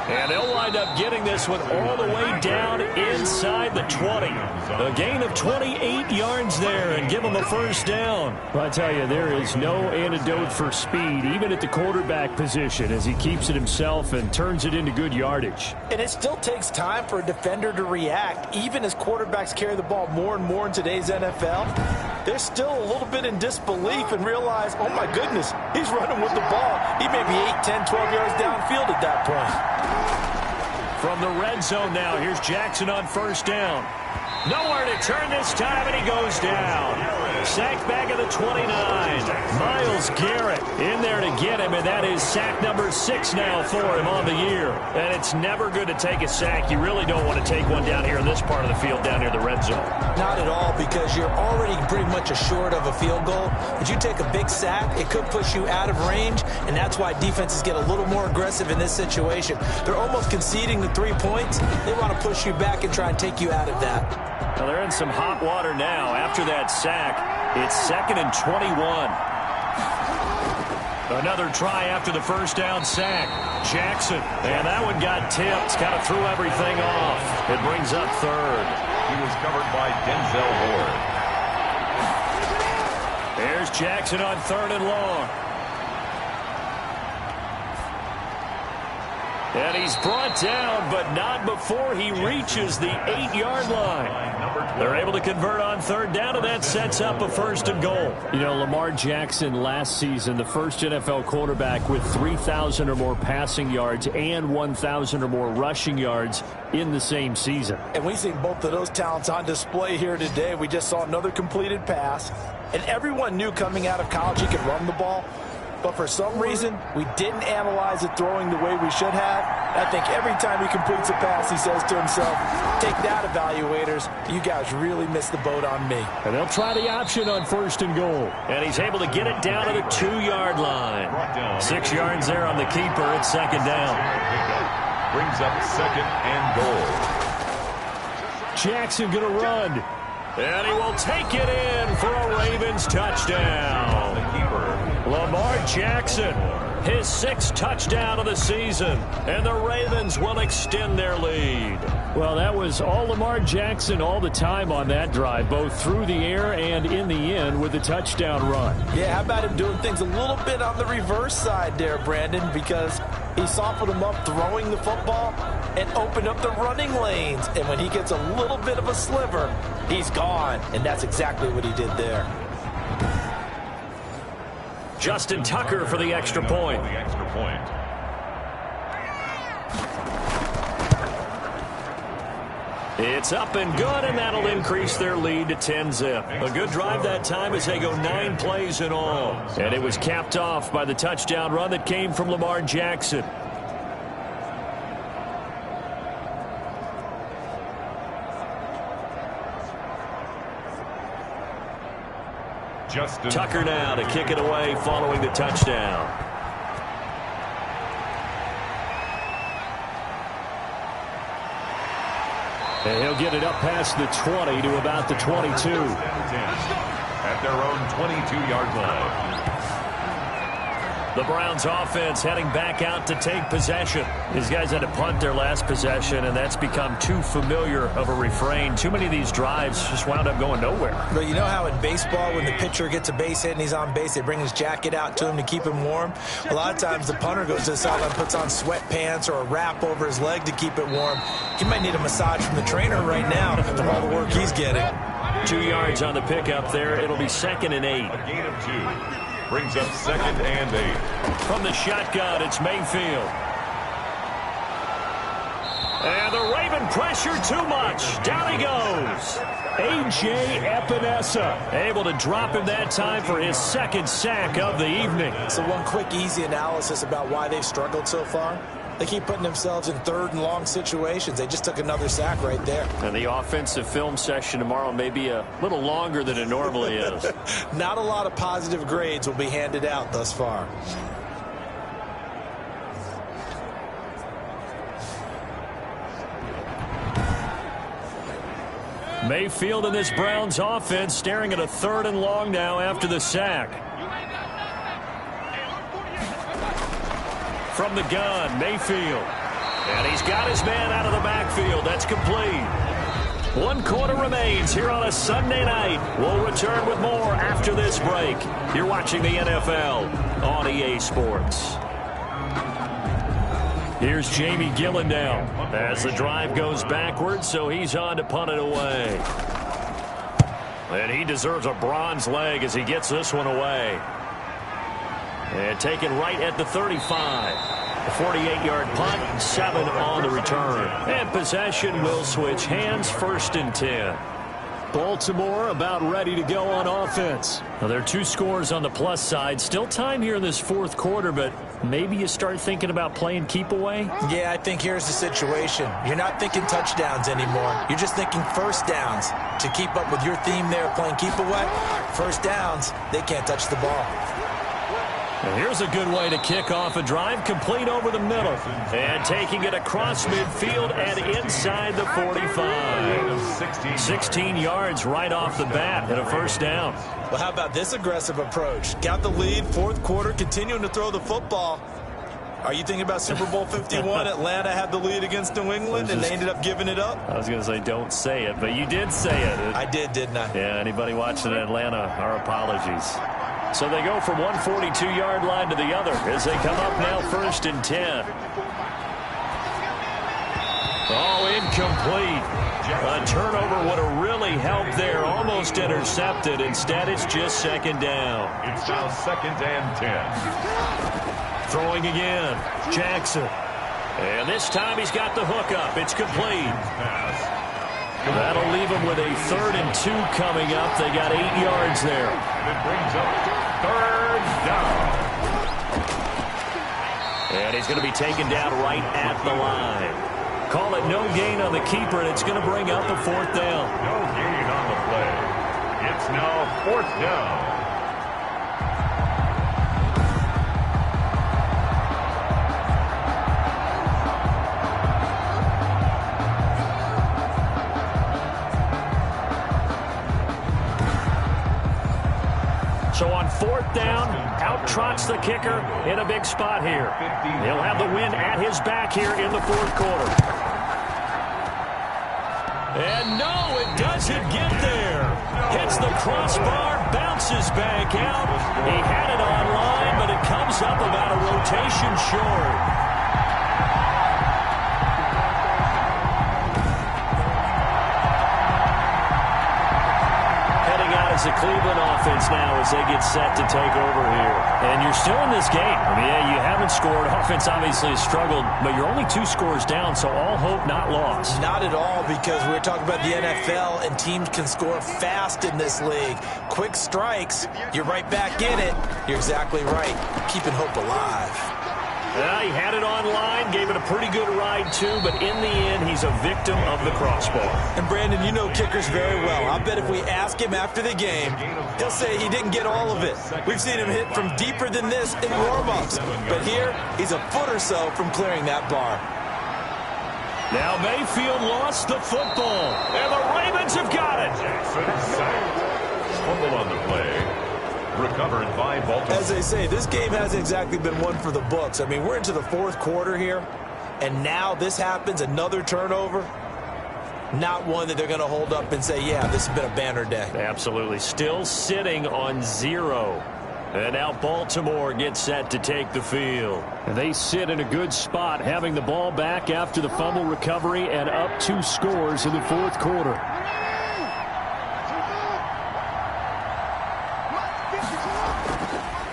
B: And they'll wind up getting this one all the way down inside the 20. A gain of 28 yards there and give them a 1st down. Well, I tell you, there is no antidote for speed, even at the quarterback position, as he keeps it himself and turns it into good yardage.
C: And it still takes time for a defender to react, even as quarterbacks carry the ball more and more in today's NFL. They're still a little bit in disbelief and realize, oh my goodness, he's running with the ball. He may be 8, 10, 12 yards downfield at that point.
B: From the red zone now, here's Jackson on 1st down. Nowhere to turn this time, and he goes down. sacked back at the 29. Myles Garrett in there to get him, and that is sack number 6 now for him on the year. And it's never good to take a sack. You really don't want to take one down here in this part of the field, down near the red zone.
C: Not at all, because you're already pretty much assured of a field goal. If you take a big sack, it could push you out of range, and that's why defenses get a little more aggressive in this situation. They're almost conceding the 3 points. They want to push you back and try and take you out of that.
B: Well, they're in some hot water now. After that sack, it's 2nd and 21. Another try after the first down sack. Jackson, and that one got tipped. Kind of threw everything off. It brings up 3rd.
A: He was covered by Denzel Ward.
B: There's Jackson on 3rd and long. And he's brought down, but not before he reaches the 8-yard line. They're able to convert on 3rd down, and that sets up a 1st and goal. You know, Lamar Jackson last season, the first NFL quarterback with 3,000 or more passing yards and 1,000 or more rushing yards in the same season.
C: And we've seen both of those talents on display here today. We just saw another completed pass, and everyone knew coming out of college he could run the ball. But for some reason, we didn't analyze it throwing the way we should have. I think every time he completes a pass, he says to himself, take that, evaluators. You guys really missed the boat on me.
B: And they'll try the option on 1st and goal. And he's able to get it down to the 2-yard line. 6 yards there on the keeper. It's 2nd down.
A: Brings up 2nd and goal.
B: Jackson going to run. And he will take it in for a Ravens touchdown.
A: The keeper.
B: Lamar Jackson, his 6th touchdown of the season, and the Ravens will extend their lead. Well, that was all Lamar Jackson all the time on that drive, both through the air and in the end with a touchdown run.
C: Yeah, how about him doing things a little bit on the reverse side there, Brandon, because he softened him up throwing the football and opened up the running lanes. And when he gets a little bit of a sliver, he's gone. And that's exactly what he did there.
B: Justin Tucker for the extra point. It's up and good, and that'll increase their lead to 10-zip. A good drive that time as they go 9 plays in all. And it was capped off by the touchdown run that came from Lamar Jackson.
A: Justin
B: Tucker now to kick it away following the touchdown. And he'll get it up past the 20 to about the 22.
A: At their own 22-yard line.
B: The Browns offense heading back out to take possession. These guys had to punt their last possession, and that's become too familiar of a refrain. Too many of these drives just wound up going nowhere.
C: But you know how in baseball, when the pitcher gets a base hit and he's on base, they bring his jacket out to him to keep him warm? A lot of times the punter goes to the sideline, puts on sweatpants or a wrap over his leg to keep it warm. He might need a massage from the trainer right now from all the work he's getting.
B: 2 yards on the pickup there. It'll be 2nd and 8.
A: A gain of 2. Brings up 2nd and 8.
B: From the shotgun, it's Mayfield. And the Raven pressure too much. Down he goes. A.J. Epinesa able to drop him that time for his 2nd sack of the evening.
C: So one quick, easy analysis about why they've struggled so far. They keep putting themselves in 3rd and long situations. They just took another sack right there.
B: And the offensive film session tomorrow may be a little longer than it normally is.
C: Not a lot of positive grades will be handed out thus far.
B: Mayfield and this Browns offense staring at a 3rd and long now after the sack. From the gun, Mayfield. And he's got his man out of the backfield. That's complete. 1 quarter remains here on a Sunday night. We'll return with more after this break. You're watching the NFL on EA Sports. Here's Jamie Gillen as the drive goes backwards, so he's on to punt it away. And he deserves a bronze leg as he gets this one away. And taken right at the 35. A 48-yard punt, 7 on the return. And possession will switch hands, 1st and 10. Baltimore about ready to go on offense. Well, there are 2 scores on the plus side. Still time here in this fourth quarter, but maybe you start thinking about playing keep away?
C: Yeah, I think here's the situation. You're not thinking touchdowns anymore. You're just thinking first downs. To keep up with your theme there, playing keep away, first downs, they can't touch the ball.
B: And here's a good way to kick off a drive, complete over the middle. And taking it across midfield and inside the 45. 16 yards right off the bat and a first down.
C: Well, how about this aggressive approach? Got the lead, fourth quarter, continuing to throw the football. Are you thinking about Super Bowl 51? Atlanta had the lead against New England, and they ended up giving it up?
B: I was going to say don't say it, but you did say it.
C: I did, didn't I?
B: Yeah, anybody watching Atlanta, our apologies. So they go from one 42-yard line to the other as they come up now 1st and 10. Oh, incomplete. A turnover would have really helped there. Almost intercepted. Instead, it's just 2nd down.
A: It's now 2nd and 10.
B: Throwing again. Jackson. And this time he's got the hook up. It's complete. That'll leave him with a 3rd and 2 coming up. They got 8 yards there.
A: And it brings up 3rd down.
B: And he's going to be taken down right at the line. Call it no gain on the keeper, and it's going to bring up a 4th down.
A: No gain on the play. It's now 4th down.
B: So on 4th down, out trots the kicker in a big spot here. He'll have the win at his back here in the 4th quarter. And no, it doesn't get there. Hits the crossbar, bounces back out. He had it online, but it comes up about a rotation short. The Cleveland offense now as they get set to take over here. And you're still in this game. I mean, yeah, you haven't scored. Offense obviously has struggled, but you're only 2 scores down, so all hope not lost.
C: Not at all, because we're talking about the NFL, and teams can score fast in this league. Quick strikes, you're right back in it. You're exactly right. Keeping hope alive.
B: Well, he had it online, gave it a pretty good ride, too, but in the end, he's a victim of the crossbar.
C: And, Brandon, you know kickers very well. I bet if we ask him after the game, he'll say he didn't get all of it. We've seen him hit from deeper than this in warm-ups. But here, he's a foot or so from clearing that bar.
B: Now Mayfield lost the football, and the Ravens have got it.
A: Fumble on the play. Recovered by Baltimore.
C: As they say, this game hasn't exactly been one for the books. I mean, we're into the 4th quarter here, and now this happens, another turnover. Not one that they're going to hold up and say, yeah, this has been a banner day.
B: Absolutely. Still sitting on 0. And now Baltimore gets set to take the field. And they sit in a good spot, having the ball back after the fumble recovery and up 2 scores in the 4th quarter.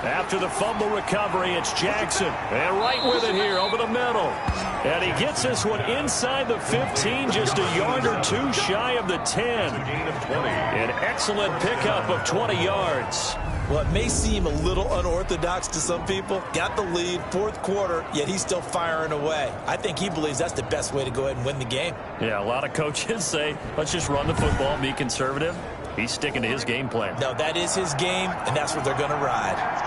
B: After the fumble recovery, it's Jackson. And right with it here over the middle. And he gets this one inside the 15, just a yard or 2 shy of the 10. An excellent pickup of 20 yards.
C: Well, it may seem a little unorthodox to some people. Got the lead, 4th quarter, yet he's still firing away. I think he believes that's the best way to go ahead and win the game.
B: Yeah, a lot of coaches say, let's just run the football and be conservative. He's sticking to his game plan.
C: No, that is his game, and that's what they're going to ride.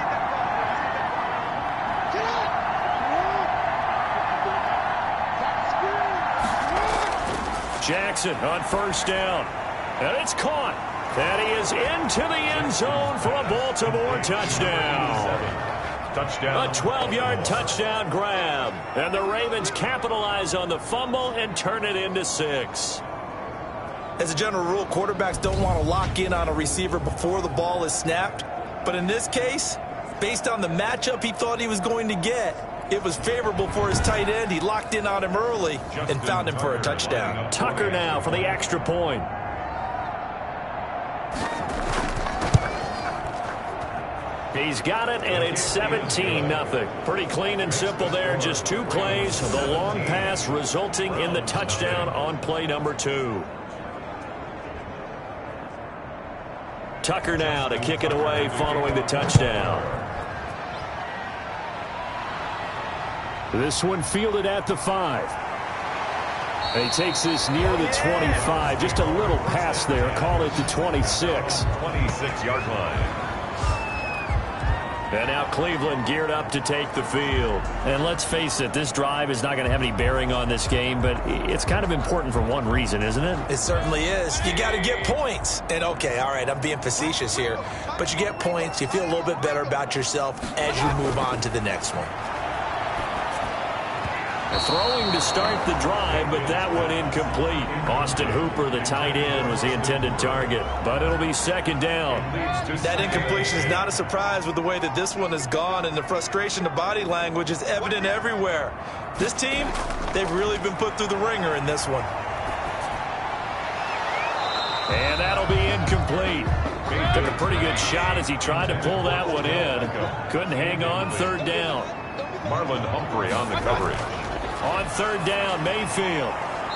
B: Jackson on 1st down. And it's caught. And he is into the end zone for a Baltimore touchdown. A 12-yard touchdown grab. And the Ravens capitalize on the fumble and turn it into 6.
C: As a general rule, quarterbacks don't want to lock in on a receiver before the ball is snapped. But in this case, based on the matchup he thought he was going to get, it was favorable for his tight end. He locked in on him early and found him for a touchdown.
B: Tucker now for the extra point. He's got it, and it's 17-0. Pretty clean and simple there. Just 2 plays. The long pass resulting in the touchdown on play number 2. Tucker now to kick it away following the touchdown. This one fielded at the 5. And he takes this near the 25. Just a little pass there. Call it the 26.
A: 26-yard line.
B: And now Cleveland geared up to take the field.
F: And let's face it, this drive is not going to have any bearing on this game, but it's kind of important for one reason, isn't it?
C: It certainly is. You got to get points. And, okay, all right, I'm being facetious here. But you get points. You feel a little bit better about yourself as you move on to the next one.
B: Throwing to start the drive, but that one incomplete. Austin Hooper, the tight end, was the intended target, but it'll be second down.
C: That incompletion is not a surprise with the way that this one has gone, and the frustration, the body language is evident everywhere. This team, they've really been put through the ringer in this one.
B: And that'll be incomplete. Took a pretty good shot as he tried to pull that one in. Couldn't hang on, third down.
A: Marlon Humphrey on the coverage.
B: On third down, Mayfield.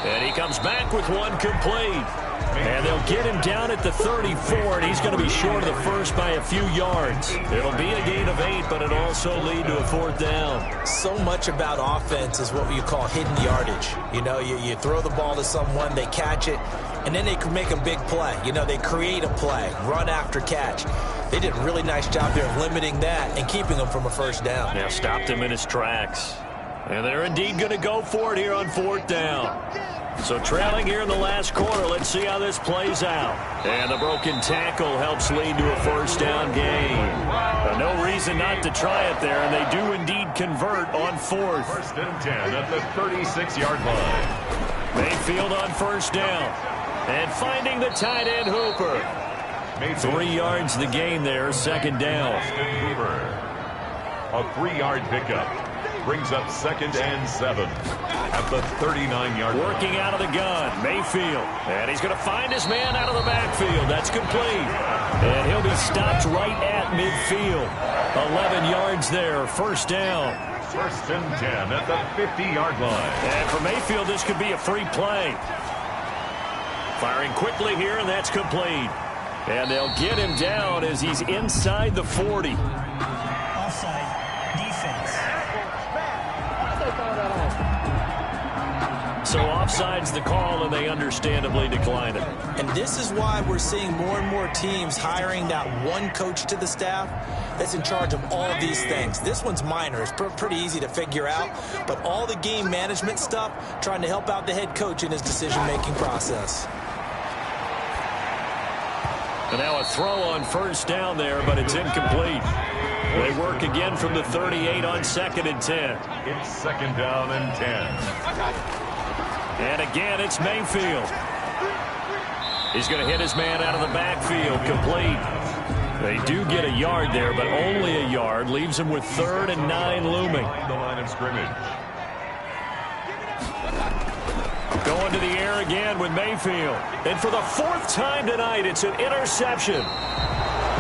B: And he comes back with one complete. And they'll get him down at the 34, and he's going to be short of the first by a few yards. It'll be a gain of 8, but it'll also lead to a fourth down.
C: So much about offense is what you call hidden yardage. You know, you throw the ball to someone, they catch it, and then they can make a big play. You know, they create a play, run after catch. They did a really nice job there of limiting that and keeping him from a first down.
B: Now stopped him in his tracks. And they're indeed going to go for it here on fourth down. So trailing here in the last quarter, let's see how this plays out. And the broken tackle helps lead to a first down gain. No reason not to try it there, and they do indeed convert on fourth.
A: First and 10 at the 36-yard line.
B: Mayfield on first down. And finding the tight end, Hooper. 3 yards the gain there, second down.
A: Hooper. A 3-yard pickup. Brings up second and 7 at the 39-yard line.
B: Working out of the gun, Mayfield. And he's going to find his man out of the backfield. That's complete. And he'll be stopped right at midfield. 11 yards there, first down.
A: First and 10 at the 50-yard line.
B: And for Mayfield, this could be a free play. Firing quickly here, and that's complete. And they'll get him down as he's inside the 40.
D: Offside defense.
B: So offside's the call, and they understandably decline it.
C: And this is why we're seeing more and more teams hiring that one coach to the staff that's in charge of all of these things. This one's minor. It's pretty easy to figure out. But all the game management stuff, trying to help out the head coach in his decision-making process.
B: And now a throw on first down there, but it's incomplete. They work again from the 38 on second and 10.
A: It's second down and 10.
B: And again, it's Mayfield. He's going to hit his man out of the backfield, complete. They do get a yard there, but only a yard. Leaves him with 3rd and 9 looming.
A: The line of scrimmage.
B: Going to the air again with Mayfield. And for the 4th time tonight, it's an interception.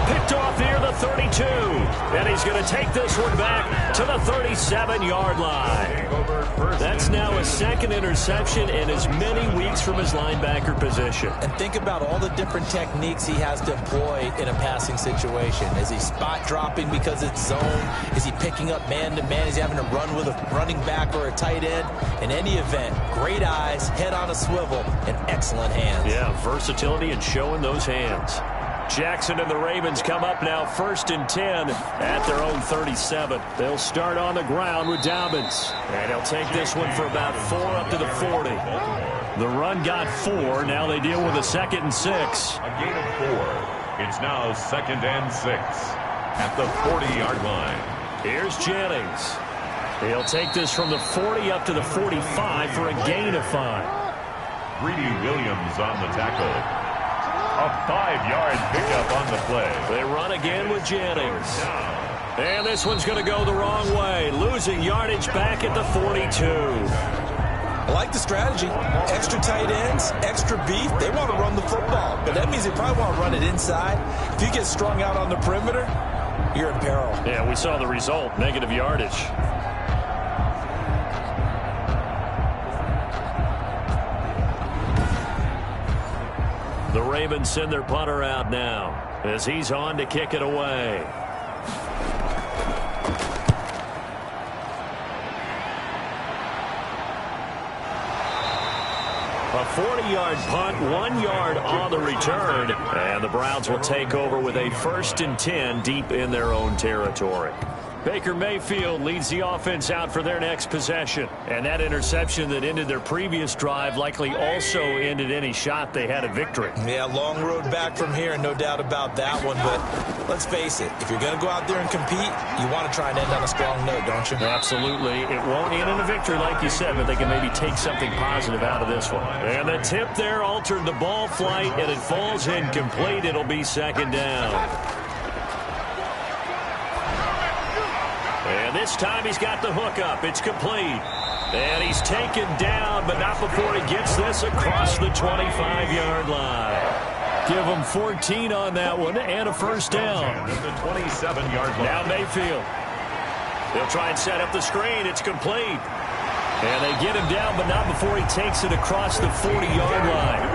B: Picked off near the 32. And he's going to take this one back to the 37-yard line. That's now a 2nd interception in as many weeks from his linebacker position.
C: And think about all the different techniques he has to employ in a passing situation. Is he spot dropping because it's zone? Is he picking up man-to-man? Is he having to run with a running back or a tight end? In any event, great eyes, head on a swivel, and excellent hands.
B: Yeah, versatility and showing those hands. Jackson and the Ravens come up now 1st and 10 at their own 37. They'll start on the ground with Dobbins. And he'll take this one for about 4 up to the 40. The run got 4. Now they deal with a 2nd and 6.
A: A gain of 4. It's now 2nd and 6 at the 40-yard line.
B: Here's Jennings. He'll take this from the 40 up to the 45 for a gain of 5.
A: Greedy Williams on the tackle. A 5-yard pickup on the play.
B: They run again with Jennings. And this one's going to go the wrong way. Losing yardage back at the 42.
C: I like the strategy. Extra tight ends, extra beef. They want to run the football. But that means they probably want to run it inside. If you get strung out on the perimeter, you're in peril.
B: Yeah, we saw the result. Negative yardage. The Ravens send their punter out now. as he's on to kick it away. A 40-yard punt, 1 yard on the return, and the Browns will take over with a 1st and 10 deep in their own territory. Baker Mayfield leads the offense out for their next possession. And that interception that ended their previous drive likely also ended any shot they had at victory.
C: Yeah, long road back from here, no doubt about that one. But let's face it, if you're going to go out there and compete, you want to try and end on a strong note, don't you?
B: Absolutely. It won't end in a victory like you said, but they can maybe take something positive out of this one. And the tip there altered the ball flight, and it falls incomplete. It'll be 2nd down. And this time he's got the hook up. It's complete. And he's taken down, but not before he gets this across the 25-yard line. Give him 14 on that one and a 1st down.
A: At the 27-yard line.
B: Now Mayfield. They'll try and set up the screen. It's complete. And they get him down, but not before he takes it across the 40-yard line.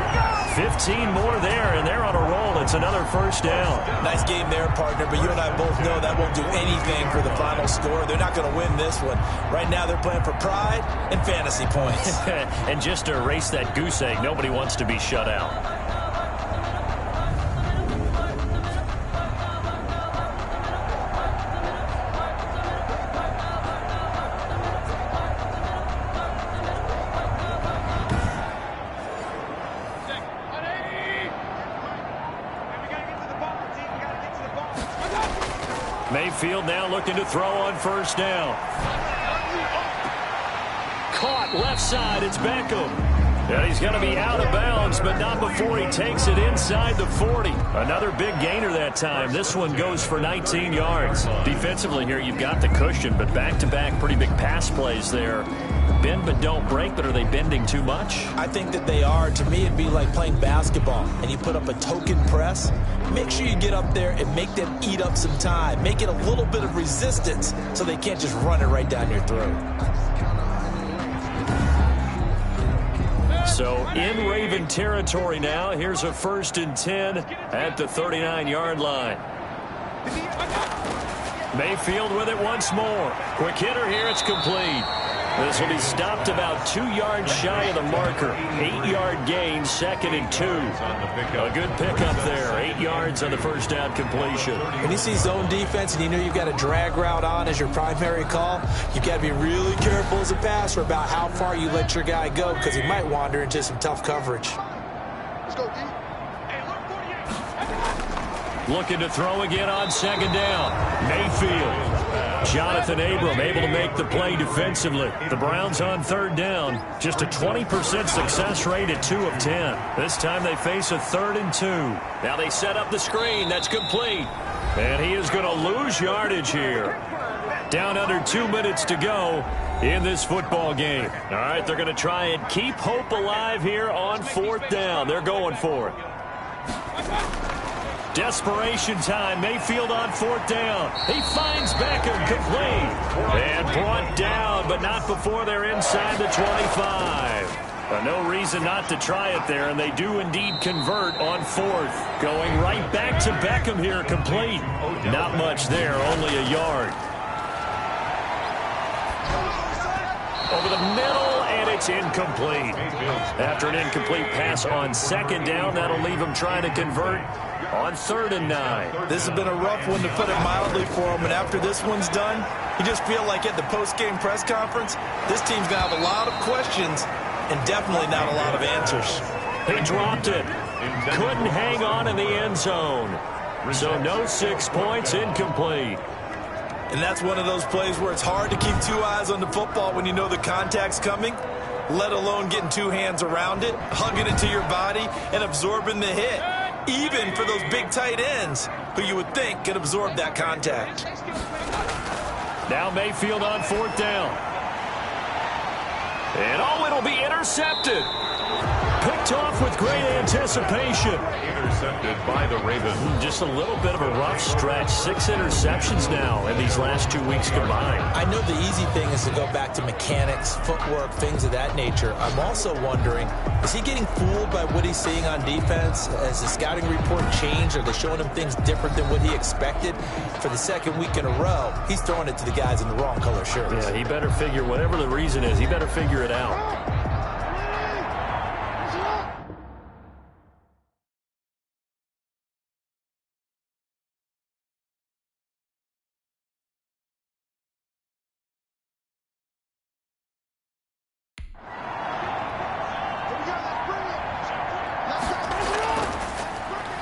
B: 15 more there, and they're on a roll. It's another 1st down.
C: Nice game there, partner, but you and I both know that won't do anything for the final score. They're not going to win this one. Right now they're playing for pride and fantasy points.
B: And just to erase that goose egg, nobody wants to be shut out. Mayfield now looking to throw on 1st down. Caught left side. It's Beckham. And he's going to be out of bounds, but not before he takes it inside the 40. Another big gainer that time. This one goes for 19 yards. Defensively here, you've got the cushion, but back-to-back pretty big pass plays there. Bend but don't break, but are they bending too much?
C: I think that they are. To me, it'd be like playing basketball, and you put up a token press. Make sure you get up there and make them eat up some time. Make it a little bit of resistance so they can't just run it right down your throat.
B: So in Raven territory now. Here's a 1st and 10 at the 39-yard line. Mayfield with it once more. Quick hitter here. It's complete. This will be stopped about 2 yards shy of the marker. 8-yard gain, 2nd and 2. A good pickup there. 8 yards on the 1st down completion.
C: When you see zone defense and you know you've got a drag route on as your primary call, you've got to be really careful as a passer about how far you let your guy go because he might wander into some tough coverage.
D: Let's go, D.
B: Looking to throw again on 2nd down. Mayfield. Jonathan Abram able to make the play defensively. The Browns on 3rd down. Just a 20% success rate at 2 of 10. This time they face a 3rd and 2. Now they set up the screen. That's complete. And he is going to lose yardage here. Down under 2 minutes to go in this football game. All right, they're going to try and keep hope alive here on 4th down. They're going for it. Desperation time. Mayfield on 4th down. He finds Beckham, complete. And brought down, but not before they're inside the 25. No reason not to try it there, and they do indeed convert on 4th. Going right back to Beckham here, complete. Not much there, only a yard. Over the middle, and it's incomplete. After an incomplete pass on 2nd down, that'll leave him trying to convert on 3rd and 9.
C: This has been a rough one, to put it mildly, for him. And after this one's done, you just feel like at the post-game press conference, this team's going to have a lot of questions and definitely not a lot of answers.
B: He dropped it. Couldn't hang on in the end zone. So no 6 points, incomplete.
C: And that's one of those plays where it's hard to keep 2 eyes on the football when you know the contact's coming, let alone getting 2 hands around it, hugging it to your body, and absorbing the hit. Even for those big tight ends who you would think could absorb that contact.
B: Now Mayfield on 4th down. And it'll be intercepted. picked off with great anticipation.
A: Intercepted by the Ravens.
B: Just a little bit of a rough stretch. 6 interceptions now in these last 2 weeks combined.
C: I know the easy thing is to go back to mechanics, footwork, things of that nature. I'm also wondering, is he getting fooled by what he's seeing on defense? Has the scouting report changed? Are they showing him things different than what he expected? For the second week in a row, he's throwing it to the guys in the wrong color shirts.
B: Yeah, he better figure, whatever the reason is, he better figure it out.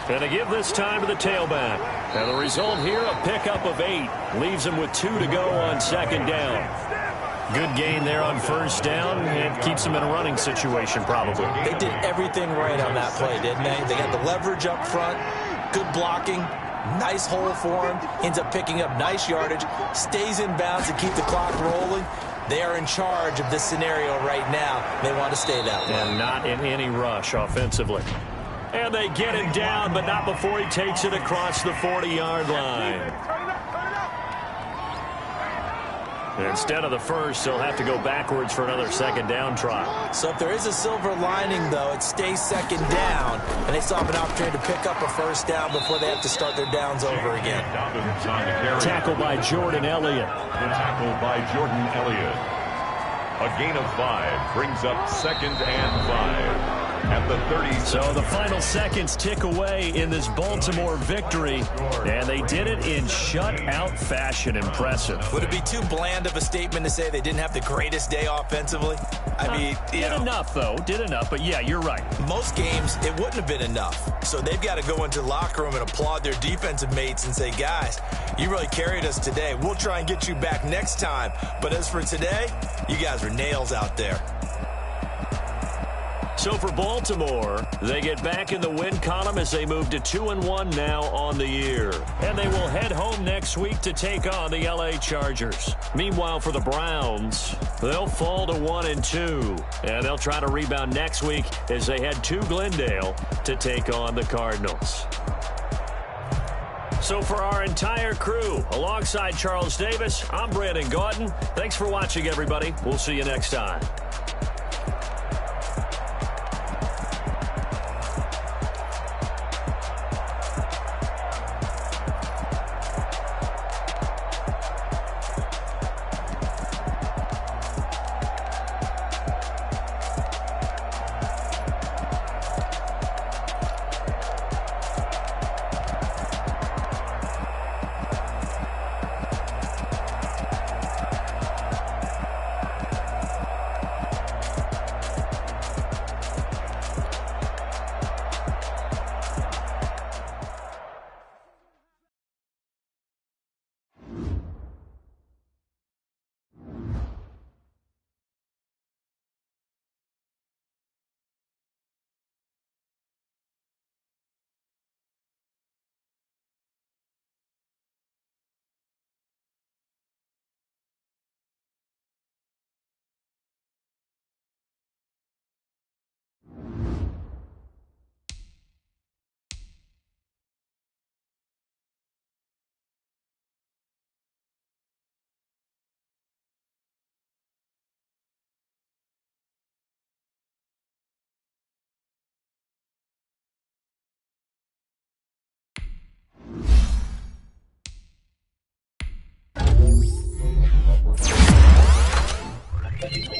B: And they give this time to the tailback. And the result here, a pickup of 8. Leaves him with 2 to go on second down. Good gain there on first down. It keeps him in a running situation, probably.
C: They did everything right on that play, didn't they? They got the leverage up front, good blocking, nice hole for him, ends up picking up nice yardage, stays in bounds to keep the clock rolling. They are in charge of this scenario right now. They want to stay that way.
B: And not in any rush offensively. And they get him down, but not before he takes it across the 40-yard line. Instead of the first, they'll have to go backwards for another second down try.
C: So if there is a silver lining, though, it stays second down, and they still have an opportunity to pick up a first down before they have to start their downs over again.
B: Tackle by Jordan Elliott.
A: The tackle by Jordan Elliott. A gain of 5 brings up 2nd and 5. At the 30.
B: So the final seconds tick away in this Baltimore victory, and they did it in shutout fashion. Impressive.
C: Would it be too bland of a statement to say they didn't have the greatest day offensively? I mean,
B: did enough, though. Did enough, but yeah, you're right.
C: Most games, it wouldn't have been enough. So they've got to go into the locker room and applaud their defensive mates and say, guys, you really carried us today. We'll try and get you back next time. But as for today, you guys are nails out there.
B: So for Baltimore, they get back in the win column as they move to 2-1 now on the year. And they will head home next week to take on the LA Chargers. Meanwhile, for the Browns, they'll fall to 1-2. And they'll try to rebound next week as they head to Glendale to take on the Cardinals. So for our entire crew, alongside Charles Davis, I'm Brandon Gaudin. Thanks for watching, everybody. We'll see you next time.
G: You